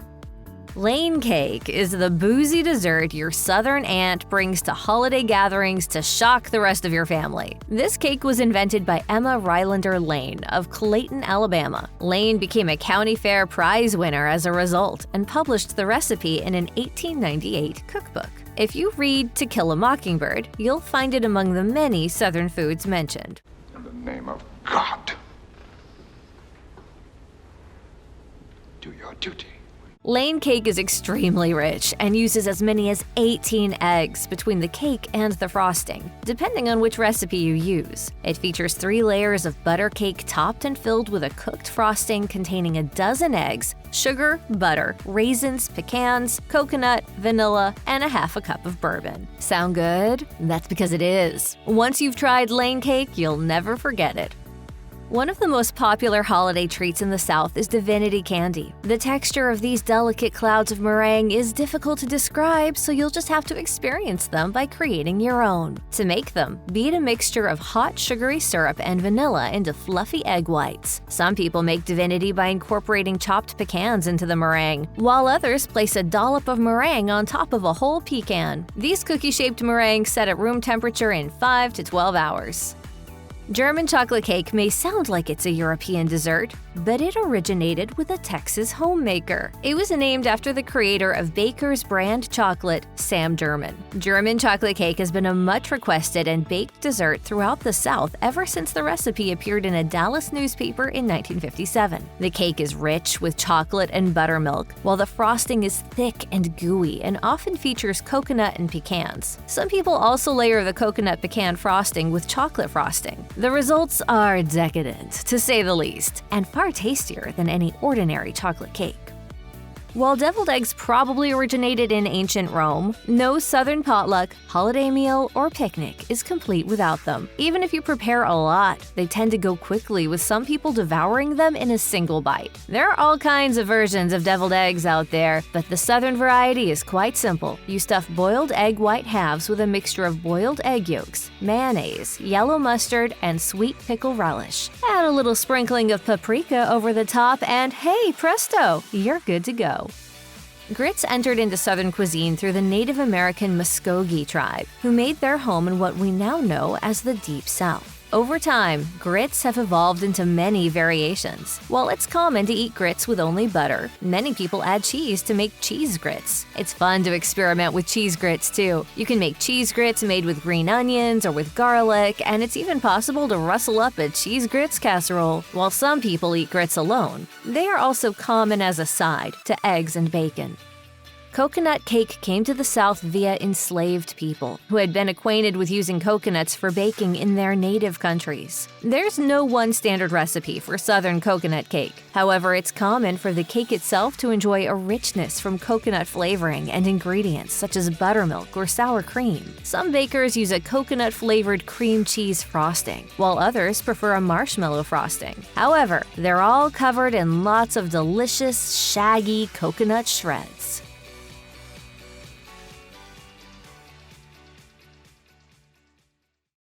S13: Lane cake is the boozy dessert your Southern aunt brings to holiday gatherings to shock the rest of your family. This cake was invented by Emma Rylander Lane of Clayton, Alabama. Lane became a county fair prize winner as a result and published the recipe in an 1898 cookbook. If you read To Kill a Mockingbird, you'll find it among the many Southern foods mentioned.
S19: In the name of God, do your duty.
S13: Lane cake is extremely rich and uses as many as 18 eggs between the cake and the frosting, depending on which recipe you use. It features 3 layers of butter cake topped and filled with a cooked frosting containing a dozen eggs, sugar, butter, raisins, pecans, coconut, vanilla, and a half a cup of bourbon. Sound good? That's because it is. Once you've tried Lane cake, you'll never forget it. One of the most popular holiday treats in the South is divinity candy. The texture of these delicate clouds of meringue is difficult to describe, so you'll just have to experience them by creating your own. To make them, beat a mixture of hot sugary syrup and vanilla into fluffy egg whites. Some people make divinity by incorporating chopped pecans into the meringue, while others place a dollop of meringue on top of a whole pecan. These cookie-shaped meringues set at room temperature in 5 to 12 hours.
S20: German chocolate cake may sound like it's a European dessert, but it originated with a Texas homemaker. It was named after the creator of Baker's brand chocolate, Sam German. German chocolate cake has been a much requested and baked dessert throughout the South ever since the recipe appeared in a Dallas newspaper in 1957. The cake is rich with chocolate and buttermilk, while the frosting is thick and gooey and often features coconut and pecans. Some people also layer the coconut pecan frosting with chocolate frosting. The results are decadent, to say the least, and far tastier than any ordinary chocolate cake. While deviled eggs probably originated in ancient Rome, no Southern potluck, holiday meal, or picnic is complete without them. Even if you prepare a lot, they tend to go quickly, with some people devouring them in a single bite. There are all kinds of versions of deviled eggs out there, but the Southern variety is quite simple. You stuff boiled egg white halves with a mixture of boiled egg yolks, mayonnaise, yellow mustard, and sweet pickle relish. Add a little sprinkling of paprika over the top, and hey, presto, you're good to go. Grits entered into Southern cuisine through the Native American Muskogee tribe, who made their home in what we now know as the Deep South. Over time, grits have evolved into many variations. While it's common to eat grits with only butter, many people add cheese to make cheese grits. It's fun to experiment with cheese grits too. You can make cheese grits made with green onions or with garlic, and it's even possible to rustle up a cheese grits casserole. While some people eat grits alone, they are also common as a side to eggs and bacon. Coconut cake came to the South via enslaved people who had been acquainted with using coconuts for baking in their native countries. There's no one standard recipe for Southern coconut cake. However, it's common for the cake itself to enjoy a richness from coconut flavoring and ingredients such as buttermilk or sour cream. Some bakers use a coconut-flavored cream cheese frosting, while others prefer a marshmallow frosting. However, they're all covered in lots of delicious, shaggy coconut shreds.